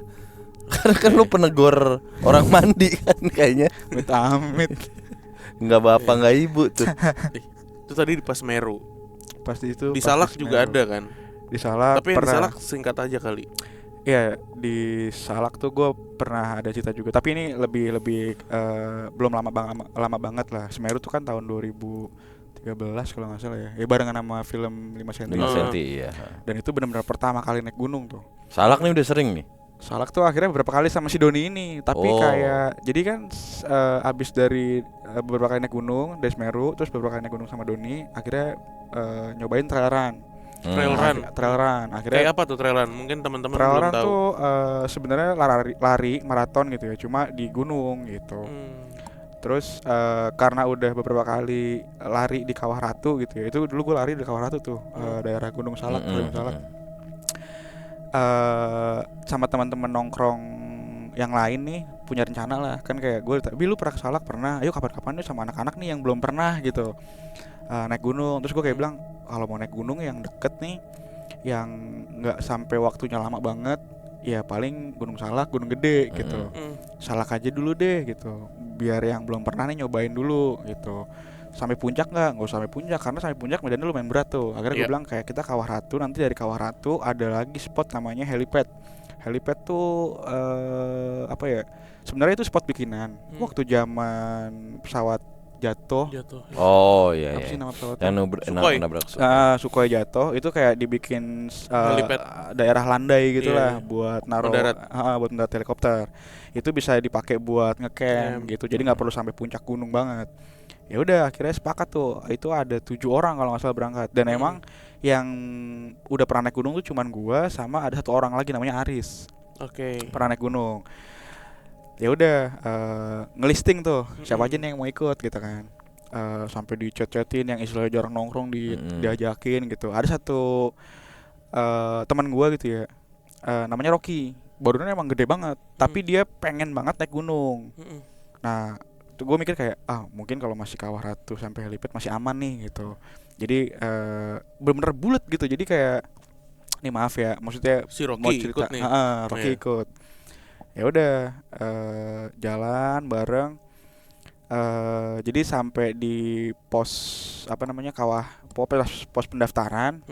Karena kan lo penegur orang mandi kan kayaknya. Amit-amit. Nggak bapak nggak ibu tuh. Itu tadi di Pasmeru. Pasti itu. Di Salak juga ada kan? Di Salak Tapi yang di pernah. Salak singkat aja kali. Iya, di Salak tuh gue pernah ada cerita juga. Tapi ini lebih belum lama banget lah. Semeru tuh kan tahun 2013 kalau nggak salah ya. Ya barengan sama film 5 cm. 5 cm iya. Dan itu benar-benar pertama kali naik gunung tuh. Salak nih udah sering nih. Salak tuh akhirnya beberapa kali sama si Doni ini. Tapi Oh. kayak jadi kan abis dari beberapa kali naik gunung dari Semeru, terus beberapa kali naik gunung sama Doni, akhirnya nyobain trail run. Trail run. Trail run. Akhirnya Kayak apa tuh trail run? Mungkin teman-teman trail belum run tahu. tuh sebenarnya lari maraton gitu ya, cuma di gunung gitu. Terus karena udah beberapa kali lari di Kawah Ratu gitu ya. Itu dulu gue lari di Kawah Ratu tuh, daerah Gunung Salak, Gunung Salak. Sama teman-teman nongkrong yang lain nih punya rencana lah kan, kayak gue lu pernah ke Salak? Pernah. Ayo kapan-kapan nih sama anak-anak nih yang belum pernah gitu naik gunung. Terus gue kayak bilang kalau mau naik gunung yang deket nih, yang nggak sampai waktunya lama banget, ya paling Gunung Salak, Gunung Gede gitu. Salak aja dulu deh gitu, biar yang belum pernah nih nyobain dulu gitu. Sampai puncak nggak usah sampai puncak, karena sampai puncak medannya lumayan berat tuh. Akhirnya gue bilang kayak kita Kawah Ratu, nanti dari Kawah Ratu ada lagi spot namanya helipad. Helipad tuh apa ya, sebenarnya itu spot bikinan waktu zaman pesawat jatuh. Oh iya Apa iya. sih nama pesawatnya? Yang Sukhoi. nabrak. Sukhoi jatuh itu kayak dibikin Helipad. daerah landai gitulah Iya. buat naruh Mendarat. buat mendarat helikopter. Itu bisa dipakai buat ngecamp gitu. Jadi nggak perlu sampai puncak gunung banget. Ya udah akhirnya sepakat tuh. Itu ada 7 orang kalau nggak salah berangkat. Dan emang yang udah pernah naik gunung tuh cuman gua sama ada 1 orang lagi namanya Aris. Oke. Pernah naik gunung. Ya udah ngelisting tuh siapa aja nih yang mau ikut gitu kan. Sampai dicet-cetin yang istilahnya jarang nongkrong diajakin gitu. Ada satu teman gua gitu ya, namanya Rocky. Badannya emang gede banget, tapi dia pengen banget naik gunung. Nah, tuh gue mikir kayak mungkin kalau masih Kawah Ratu sampai helipad masih aman nih gitu. Jadi bener-bener bulet gitu. Jadi kayak nih maaf ya, maksudnya Si Rocky mau cerita, ikut nih. Rocky Iya. ikut. Ya udah jalan bareng. Jadi sampai di pos apa namanya pos pendaftaran.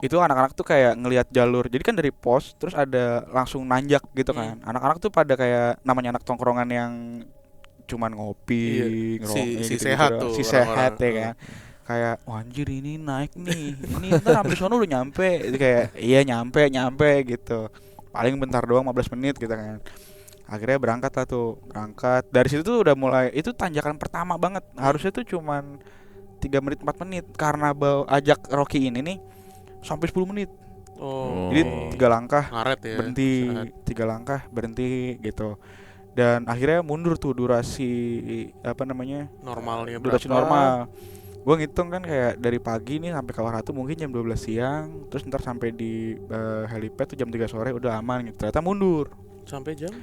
Itu anak-anak tuh kayak ngelihat jalur. Jadi kan dari pos terus ada langsung nanjak gitu kan. Anak-anak tuh pada kayak namanya anak tongkrongan yang cuman ngopi, ngerokok si gitu-gitu sehat doang. tuh Si sehat orang-orang. ya kan. Kayak wah anjir ini naik nih. Ini ntar sampai sono udah nyampe. Itu kayak iya nyampe gitu. Paling bentar doang 15 menit gitu kan. Akhirnya berangkat lah tuh. Berangkat. Dari situ tuh udah mulai itu tanjakan pertama banget. Harusnya tuh cuman 3 menit 4 menit karena ajak Rocky ini nih sampai 10 menit. Jadi 3 langkah Ngaret ya. berhenti, Sehat. 3 langkah berhenti gitu. Dan akhirnya mundur tuh durasi apa namanya? Normalnya Durasi berapa? normal. Gue ngitung kan kayak dari pagi nih sampai Kawah Ratu mungkin jam 12 siang, terus ntar sampai di helipad tuh jam 3 sore udah aman gitu. Ternyata mundur. Sampai jam?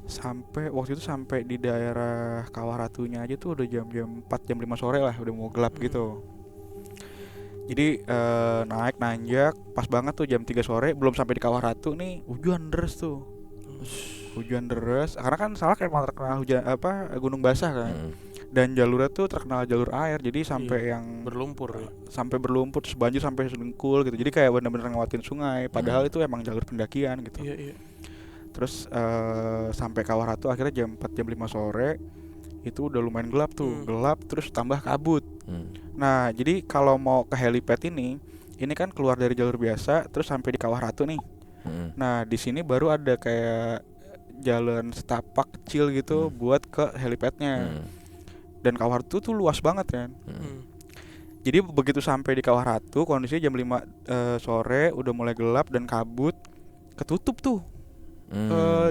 Sampai waktu itu sampai di daerah Kawah Ratunya aja tuh udah jam 4 jam 5 sore lah, udah mau gelap gitu. Jadi naik nanjak pas banget tuh jam 3 sore belum sampai di Kawah Ratu nih hujan deras tuh. Hujan deras karena kan salah kayak terkenal hujan gunung basah kan. Dan jalurnya tuh terkenal jalur air jadi sampai yang berlumpur ya. Sampai berlumpur terus banjir sampai sedengkul gitu. Jadi kayak benar-benar ngelewatin sungai padahal itu emang jalur pendakian gitu. Iya. Terus sampai Kawah Ratu akhirnya jam 4 jam 5 sore itu udah lumayan gelap tuh. Gelap terus tambah kabut. Nah, jadi kalau mau ke helipad ini kan keluar dari jalur biasa terus sampai di Kawah Ratu nih. Nah, di sini baru ada kayak jalan setapak kecil gitu buat ke helipadnya. Dan Kawah Ratu tuh luas banget kan. Jadi begitu sampai di Kawah Ratu kondisinya jam 5 sore udah mulai gelap dan kabut, ketutup tuh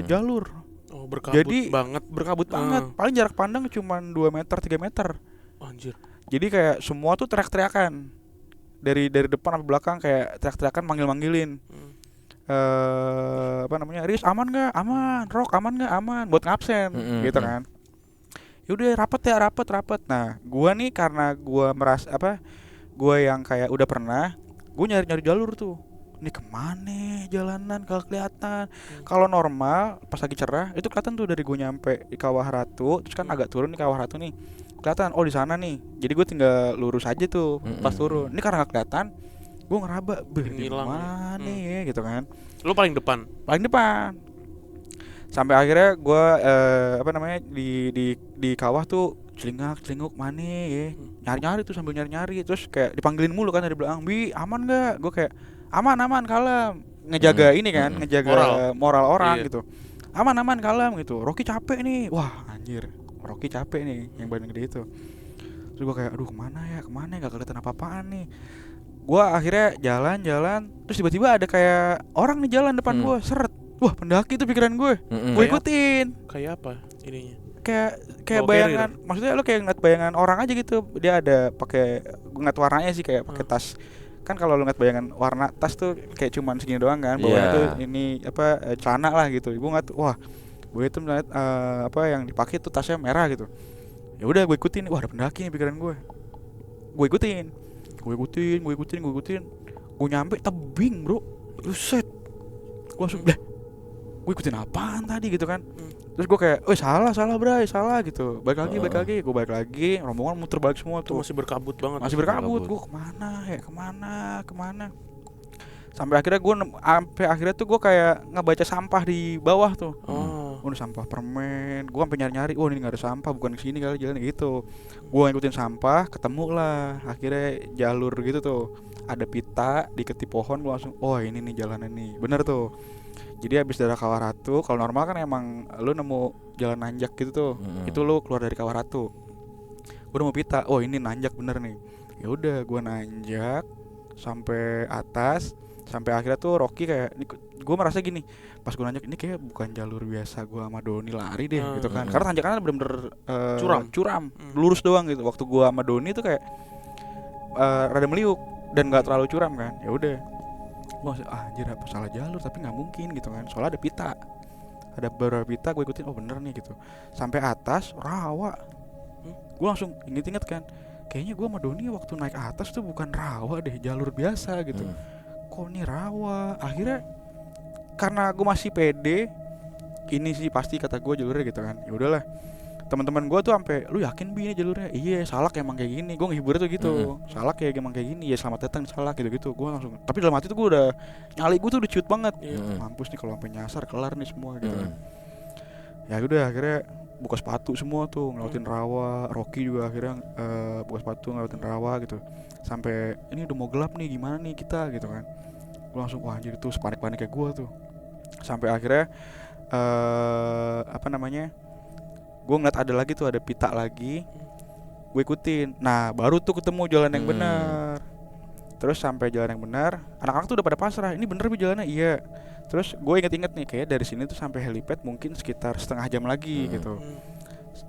jalur. Berkabut Jadi banget. Berkabut banget. Paling jarak pandang cuma 2 meter 3 meter. Anjir. Jadi kayak semua tuh teriak-teriakan dari depan sampai belakang kayak teriak-teriakan manggil-manggilin. Apa namanya? Riz aman nggak? Aman. Rock aman nggak? Aman. Buat ngabsen gitu kan. Yaudah rapat. Nah, gua nih karena gua merasa gua yang kayak udah pernah, gua nyari jalur tuh. Ini kemana jalanan kalau kelihatan. Kalau normal pas lagi cerah itu kelihatan tuh dari gua nyampe di Kawah Ratu, terus kan agak turun di Kawah Ratu nih. Kelihatan di sana nih. Jadi gue tinggal lurus aja tuh pas turun. Ini karena gak kelihatan, gue ngeraba di mana ya gitu kan. Lu paling depan. Sampai akhirnya gue di kawah tuh celinguk mana ya. Nyari-nyari tuh sambil nyari-nyari terus kayak dipanggilin mulu kan dari belakang. Bi, aman enggak? Gue kayak aman kalem. Ngejaga ini kan, ngejaga moral orang gitu. Aman kalem gitu. Rocky capek nih. Wah, anjir. Rocky capek nih yang badan gede itu. Terus gue kayak aduh kemana ya gak kelihatan apa-apaan nih. Gue akhirnya jalan terus tiba-tiba ada kayak orang nih jalan depan gue seret. Wah pendaki tuh pikiran gue. Gue ikutin. Kayak apa ininya? Kayak bayangan carrier. Maksudnya lo kayak ngeliat bayangan orang aja gitu. Dia ada pakai ngeliat warnanya sih kayak pakai tas. Kan kalau lo ngeliat bayangan warna tas tuh kayak cuman segini doang kan. Bawahnya tuh ini celana lah gitu. Gue ngeliat wah gue itu melihat yang dipakai tuh tasnya merah gitu. Ya udah gue ikutin. Wah ada pendaki nih pikiran gue. Gue ikutin. Gue nyampe tebing bro. Buset. Gue langsung gue ikutin apaan tadi gitu kan. Terus gue kayak salah bray salah gitu. Balik lagi. Gue balik lagi. Rombongan muter balik semua tuh. Masih berkabut banget. Gue kemana. Sampai akhirnya tuh gue kayak ngebaca sampah di bawah tuh. ada sampah permen. Gue sampai nyari-nyari, oh ini nggak ada sampah, bukan kesini kali jalan gitu. Gue ngikutin sampah, ketemu lah akhirnya jalur gitu tuh, ada pita diiketi pohon. Gue langsung, oh ini nih jalanan nih, bener tuh. Jadi habis dari Kawah Ratu, kalau normal kan emang lu nemu jalan nanjak gitu tuh, itu lu keluar dari Kawah Ratu. Gue nemu pita, oh ini nanjak bener nih. Ya udah, gue nanjak sampai atas, sampai akhirnya tuh Rocky kayak, gue merasa gini, pas gue nanjak ini kayak bukan jalur biasa gue sama Doni lari deh gitu kan, karena tanjakannya bener-bener curam, lurus doang gitu. Waktu gue sama Doni tuh kayak rada meliuk dan nggak terlalu curam kan. Ya udah, gue anjir apa salah jalur, tapi nggak mungkin gitu kan, soalnya ada pita, ada beberapa pita gue ikutin, oh bener nih gitu. Sampai atas rawa, gue langsung inget kan, kayaknya gue sama Doni waktu naik atas tuh bukan rawa deh, jalur biasa gitu. Kok nih rawa? Akhirnya karena gue masih pede, ini sih pasti kata gue jalurnya gitu kan. Ya udahlah, teman-teman gue tuh sampai, lu yakin bi ini jalurnya? Iya, Salak emang kayak gini. Gue ngehibur tuh gitu, Salak ya emang kayak gini. Ya selamat datang Salak gitu-gitu. Gue langsung, tapi dalam hati tuh gue udah, nyali gue tuh udah ciut banget. Mampus nih kalau sampai nyasar kelar nih semua gitu kan. Ya udah, akhirnya buka sepatu semua tuh ngelewatin rawa. Rocky juga akhirnya buka sepatu ngelewatin rawa gitu. Sampai ini udah mau gelap nih, gimana nih kita gitu kan. Gue langsung, wah anjir, tuh sepanik-panik kayak gue tuh. Sampai akhirnya gue ngeliat ada lagi tuh, ada pita lagi, gue ikutin. Nah baru tuh ketemu jalan yang benar. Terus sampai jalan yang benar, anak-anak tuh udah pada pasrah, ini bener bi jalannya, iya. Terus gue inget-inget nih, kayak dari sini tuh sampai helipad mungkin sekitar setengah jam lagi gitu.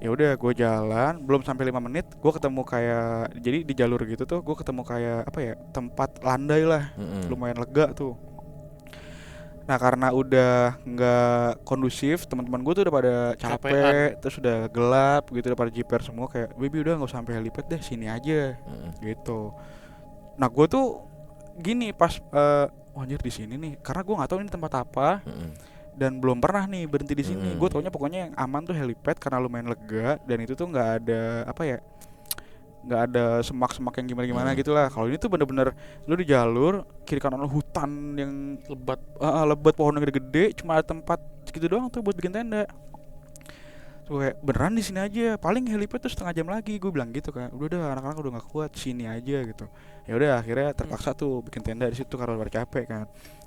Ya udah, gue jalan, belum sampai 5 menit, gue ketemu kayak, jadi di jalur gitu tuh, gue ketemu kayak apa ya, tempat landai lah, lumayan lega tuh. Nah karena udah nggak kondusif, teman-teman gue tuh udah pada capek, terus udah gelap gitu, udah pada jiper semua, kayak baby udah nggak usah sampai helipad deh, sini aja gitu. Nah gue tuh gini pas anjir di sini nih, karena gue nggak tahu ini tempat apa dan belum pernah nih berhenti di sini. Gue taunya pokoknya yang aman tuh helipad karena lumayan lega dan itu tuh nggak ada apa ya, nggak ada semak-semak yang gimana-gimana gitulah. Kalau ini tuh bener-bener lu di jalur kiri kanan hutan yang lebat pohon yang gede-gede, cuma ada tempat segitu doang tuh buat bikin tenda. Tuh kayak beneran di sini aja, paling helipad tuh setengah jam lagi, gue bilang gitu kan. Udah anak-anak udah nggak kuat, sini aja gitu. Ya udah akhirnya terpaksa tuh bikin tenda di situ karena udah capek kan.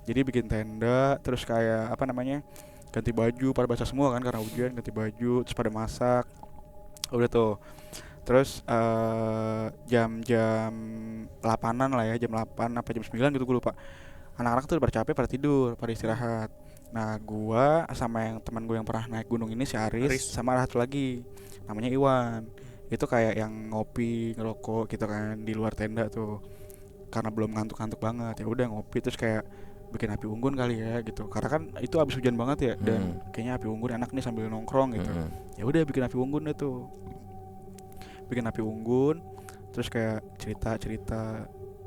Jadi bikin tenda, terus kayak apa namanya, ganti baju, pada basah semua kan karena hujan, ganti baju, terus pada masak. Udah tuh. Terus jam-jam 8-an lah ya, jam 8 apa jam 9 gitu gue lupa. Anak-anak tuh pada capek, pada tidur, pada istirahat. Nah gua sama yang teman gue yang pernah naik gunung ini, si Aris. Sama ada satu lagi namanya Iwan. Itu kayak yang ngopi, ngerokok gitu kan di luar tenda tuh. Karena belum ngantuk-ngantuk banget, ya udah ngopi terus kayak bikin api unggun kali ya gitu. Karena kan itu abis hujan banget ya, dan kayaknya api unggun enak nih sambil nongkrong gitu. Ya udah bikin api unggun deh tuh. Bikin api unggun, terus kayak cerita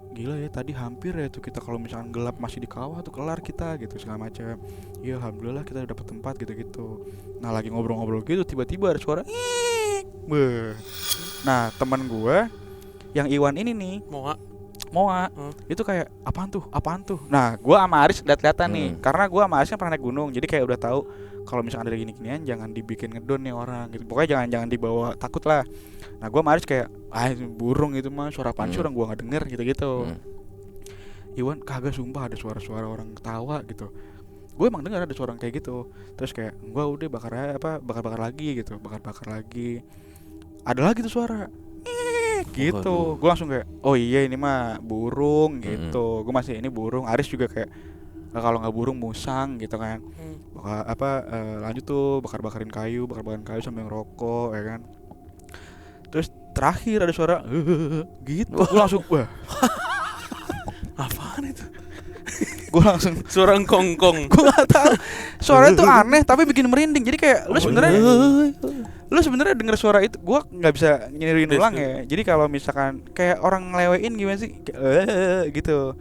gila ya tadi hampir ya tuh kita kalau misalkan gelap masih di kawah tuh kelar kita gitu segala macam. Ya alhamdulillah kita udah dapet tempat gitu. Nah lagi ngobrol-ngobrol gitu tiba-tiba ada suara beuh. Nah teman gue yang Iwan ini nih, Moa itu kayak apaan tuh. Nah gue sama Aris lihat-lihatan nih, karena gue sama Aris kan pernah naik gunung, jadi kayak udah tahu kalau misalkan ada gini-ginian jangan dibikin ngedon nih orang gitu. Pokoknya jangan dibawa takut lah. Nah gue sama Aris kayak burung gitu mah, suara apaan sih, orang gue nggak denger gitu. Iwan kagak, sumpah ada suara-suara orang ketawa gitu. Gue emang dengar ada suara kayak gitu. Terus kayak gue udah bakar lagi gitu, bakar lagi. Ada lagi tuh suara gitu. Gue langsung kayak oh iya ini mah burung gitu. Gue masih ini burung. Aris juga kayak kalau nggak burung musang gitu kan. Lanjut tuh bakar-bakarin kayu sambil ngerokok ya kan. Terus terakhir ada suara gitu. Gue langsung wah apaan itu? Gue langsung Suara kongkong. gue nggak tahu. Suara itu aneh tapi bikin merinding. Jadi kayak lu sebenarnya denger suara itu, gue nggak bisa nyeriin ulang ya. Jadi kalau misalkan kayak orang ngelewein gimana sih, gitu.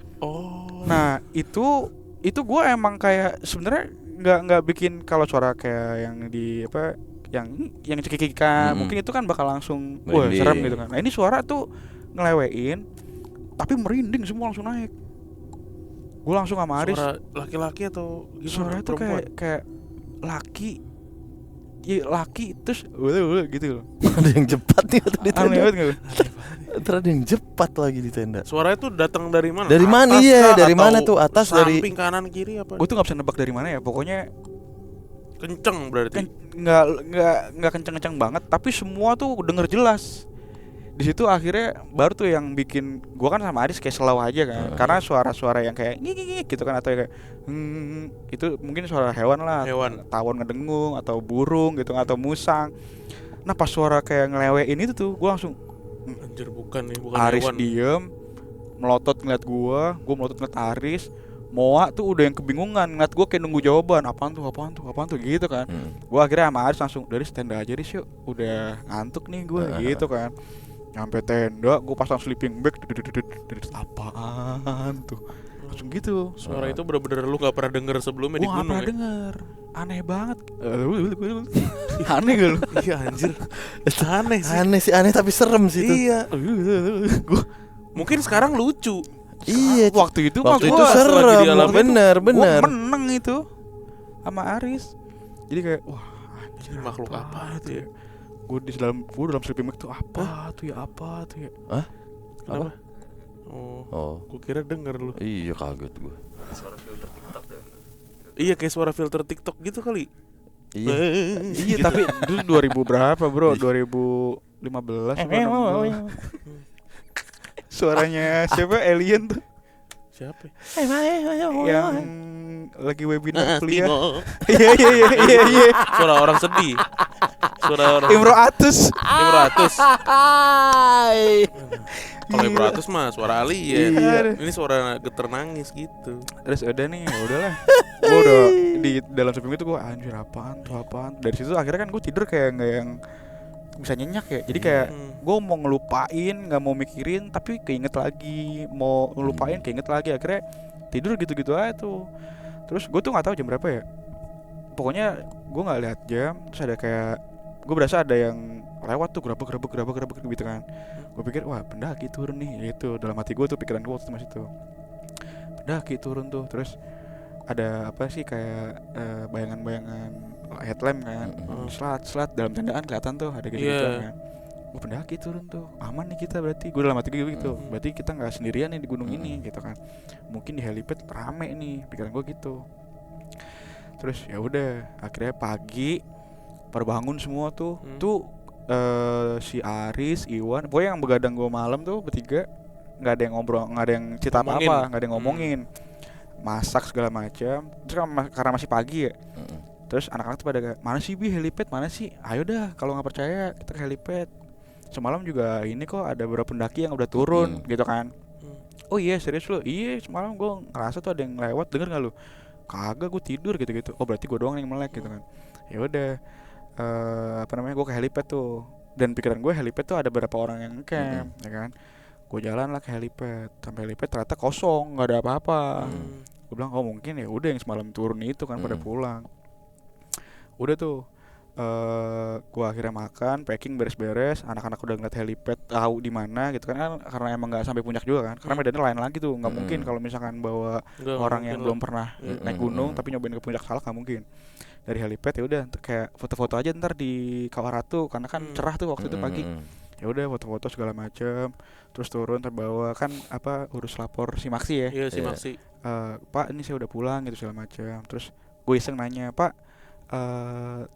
Nah itu gue emang kayak sebenarnya nggak bikin kalau suara kayak yang di apa yang cekikikan mungkin itu kan bakal langsung wah serem gitu kan. Nah ini suara tuh ngelewein tapi merinding semua langsung naik. Gue langsung sama Aris. Suara laki-laki atau gimana? Suara itu kayak laki ya laki terus gitu loh. Ada yang cepat nih atau di Aneh tenda. banget nggak? Terus ada yang cepat lagi di tenda. Suaranya tuh datang dari mana? Dari mana? Atas Iya, kah? dari Atau mana tuh? Atas, dari samping, kanan, kiri apa? Gue tuh nggak bisa nebak dari mana ya. Pokoknya Kenceng berarti. nggak kenceng-kenceng banget, tapi semua tuh denger jelas. Di situ akhirnya baru tuh yang bikin gua kan sama Aris kayak slow aja kan, karena suara-suara yang kayak ngik gitu kan, atau kayak itu mungkin suara hewan lah, Hewan. tawon ngedengung atau burung gitu atau musang. Nah pas suara kayak ngelewein itu tuh gua langsung Anjir bukan nih, bukan Aris hewan. diem melotot ngeliat gua melotot ngeliat Aris. Moa tuh udah yang kebingungan ngeliat gua kayak nunggu jawaban, apaan tuh gitu kan. Gua akhirnya sama Aris langsung dari tenda aja Aris yuk, udah ngantuk nih gua gitu kan. Nyampe tenda, gue pasang sleeping bag, apaan tuh, langsung gitu. Suara itu bener-bener lu gak pernah denger sebelumnya di Gue gak gunung pernah ya? denger, aneh banget. Aneh gak lu? Iya anjir. Aneh sih. aneh sih, aneh tapi serem sih itu. Iya. Gua Mungkin sekarang lucu. Iya, waktu itu mah waktu itu gua lagi serem, dialamin bener. gua menang itu sama Aris. Jadi kayak wah anjir, Ini makhluk apa itu ya? Gue dalam sleeping bag tuh apa tuh ya. Kenapa? Oh, Gue kira denger lu. iya kaget gue. Iya kayak suara filter TikTok gitu kali. Iya. Iya tapi itu 2000 berapa bro? 2015 suaranya siapa alien tuh Siapa? yang lagi webinar kuliah. Iya. Suara orang sedih. Suara orang Imro Atus. Kalau Imro Atus mah suara alien. Iya. Ini suara getar nangis gitu. Terus udah nih, udahlah. Gue udah di dalam sleeping itu gue anjir apaan. Dari situ akhirnya kan gue tidur kayak nggak yang bisa nyenyak ya. Jadi kayak gue mau ngelupain, nggak mau mikirin, tapi keinget lagi. Mau ngelupain, keinget lagi. Akhirnya tidur gitu-gitu aja tuh. Terus gue tuh nggak tahu jam berapa ya. Pokoknya gue nggak lihat jam. Terus ada kayak gue berasa ada yang lewat tuh gerabak gitu kan. Gue pikir wah pendaki turun nih. Itu dalam hati gue tuh, pikiran gue waktu itu masih tuh pendaki turun tuh. Terus ada apa sih kayak bayangan-bayangan headlamp kan, selat dalam tendaan kelihatan tuh ada gitu kan. Gue pendaki turun tuh, aman nih kita berarti. Gue dalam hati gue gitu, berarti kita nggak sendirian nih di gunung ini gitu kan. Mungkin di helipad rame nih, pikiran gue gitu. Terus ya udah, akhirnya pagi perbangun semua tuh, si Aris, Iwan, pokoknya yang begadang gue malam tuh bertiga, nggak ada yang ngobrol, nggak ada yang cerita apa-apa, nggak ada yang ngomongin. Masak segala macam. Terus karena masih pagi ya. Terus anak-anak tuh pada mana sih helipad mana sih? Ayo dah kalau nggak percaya kita ke helipad. Semalam juga ini kok ada beberapa pendaki yang udah turun gitu kan. Oh iya serius lu? Iya semalam gue ngerasa tuh ada yang lewat, denger nggak lu? Kagak, gue tidur gitu. Oh berarti gue doang yang melek gitu kan. Ya udah gue ke helipad tuh. Dan pikiran gue helipad tuh ada beberapa orang yang camp ya kan. Gue jalan lah ke helipad. Sampai helipad ternyata kosong, nggak ada apa-apa. Gue bilang oh mungkin ya udah yang semalam turun itu kan pada pulang. Udah tuh gue akhirnya makan, packing beres-beres, anak-anak udah ngeliat helipad tahu di mana gitu kan, karena emang nggak sampai puncak juga kan, karena medannya lain lagi tuh, nggak mungkin kalau misalkan bawa orang yang belum pernah naik gunung tapi nyobain ke puncak Salak nggak mungkin. Dari helipad ya udah kayak foto-foto aja ntar di Kawah Ratu karena kan cerah tuh waktu itu pagi. Ya udah foto-foto segala macem, terus turun terbawa kan apa urus lapor si Maksi ya. Iya si Maksi. Pak ini saya udah pulang gitu segala macam. Terus gue iseng nanya, Pak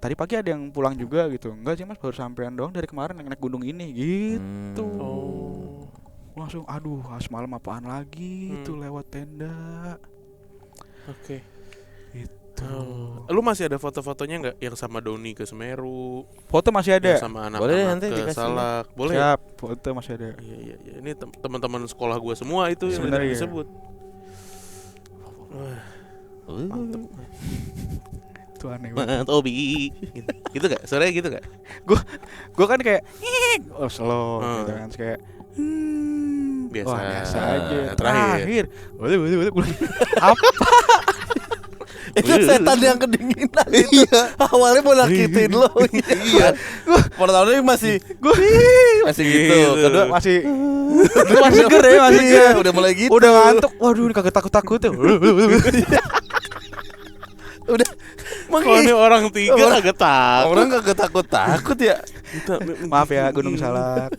tadi pagi ada yang pulang juga gitu? Enggak sih mas, baru sampean doang dari kemarin yang naik gunung ini gitu. Langsung aduh semalam apaan lagi tuh lewat tenda. Oke. Itu. Lu masih ada foto-fotonya nggak yang sama Doni ke Semeru? Foto masih ada. Yang sama Boleh anak-anak nanti ke dikasih. Salak. Boleh. Siap, foto masih ada. Iya. Ini teman-teman sekolah gue semua itu yang Sebenarnya disebut. Mantep. Itu aneh banget. Obi. Gitu gak? Suaranya gitu gak? Gue kan kayak slow gitu kan, kayak biasa aja. Terakhir. Boleh. Apa? Itu setan yang kedinginan itu. Awalnya mau nakitin lo. Iya. Pertamanya masih gitu. Kedua masih seger ya, masih seger. Udah mulai gitu. Udah ngantuk. Waduh, ini kagak takut-takut ya. Kalau ini orang 3 agak takut. Orang kagak takut ya. Maaf ya Gunung Salak.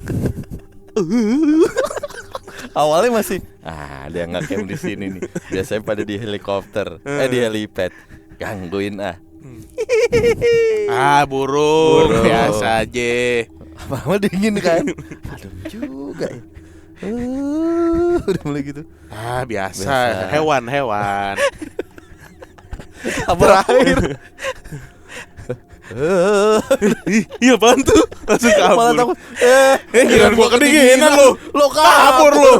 Awalnya masih dia ngecamp di sini nih. Biasanya pada di helikopter, di helipad. Gangguin Burung Burung. biasa aja. Mama dingin kan. Aduh juga ya. Udah mulai gitu. Biasa. Hewan. Terakhir. Iya apaan tuh? Langsung kabur. Malah takut. Giliran gua kedinginan lu. Lo Kabur lu.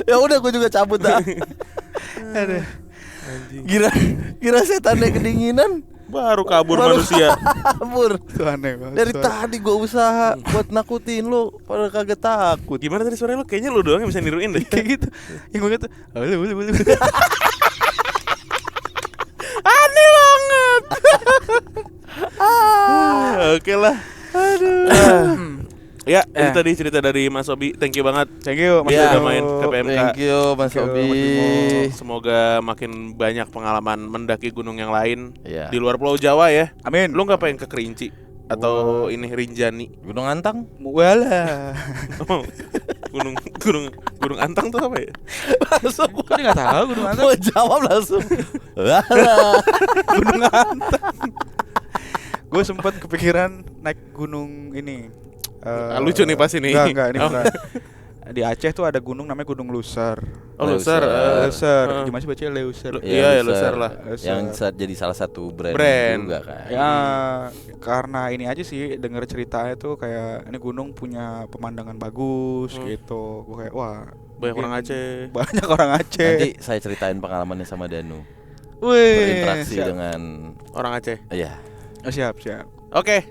Ya udah gua juga cabut dah. Aduh. Kira setannya kedinginan Baru kabur manusia. kabur. Itu aneh banget. Dari tadi gua usaha buat nakutin lo, pada kagak takut. Gimana tadi suara lu? Kayaknya lu doang yang bisa niruin deh. Kayak gitu. Yang gue gitu. Boleh. Aneh banget. Oke lah. Ya, itu tadi cerita dari Mas Obi. Thank you banget. Thank you Mas Dia Dodo. udah main ke PMK. Thank you Mas Thank you, Obi. Mas Bimo. Semoga makin banyak pengalaman mendaki gunung yang lain Iya. di luar Pulau Jawa ya. Amin. Lu nggak pengen ke Kerinci atau ini Rinjani? Gunung Antang. Wala. Oh, gunung Antang tuh apa ya? Langsung Kok dia nggak tahu Gunung Antang? mau jawab langsung. Gunung Antang. Gue sempat kepikiran naik gunung ini. Lucu nih pas ini. Enggak ini Oh. bukan. Di Aceh tuh ada gunung namanya Gunung Luser. Oh, Luser. Luser. Gimana sih bacanya Leuser? Iya, Luser lah. Yang jadi salah satu brand juga kan. Ya karena ini aja sih denger ceritanya tuh kayak ini gunung punya pemandangan bagus gitu. Gue kayak wah Banyak mungkin orang Aceh. Banyak orang Aceh. Nanti saya ceritain pengalamannya sama Danu. Wih, Berinteraksi siap. dengan Orang Aceh. iya. Oh, siap. Oke.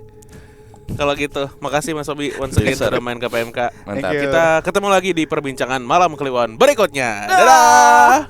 Kalau gitu, makasih Mas Obi once again Yes, sir. sudah main ke PMK. Mantap. Thank you. Kita ketemu lagi di perbincangan Malam Kliwon berikutnya. Dadah.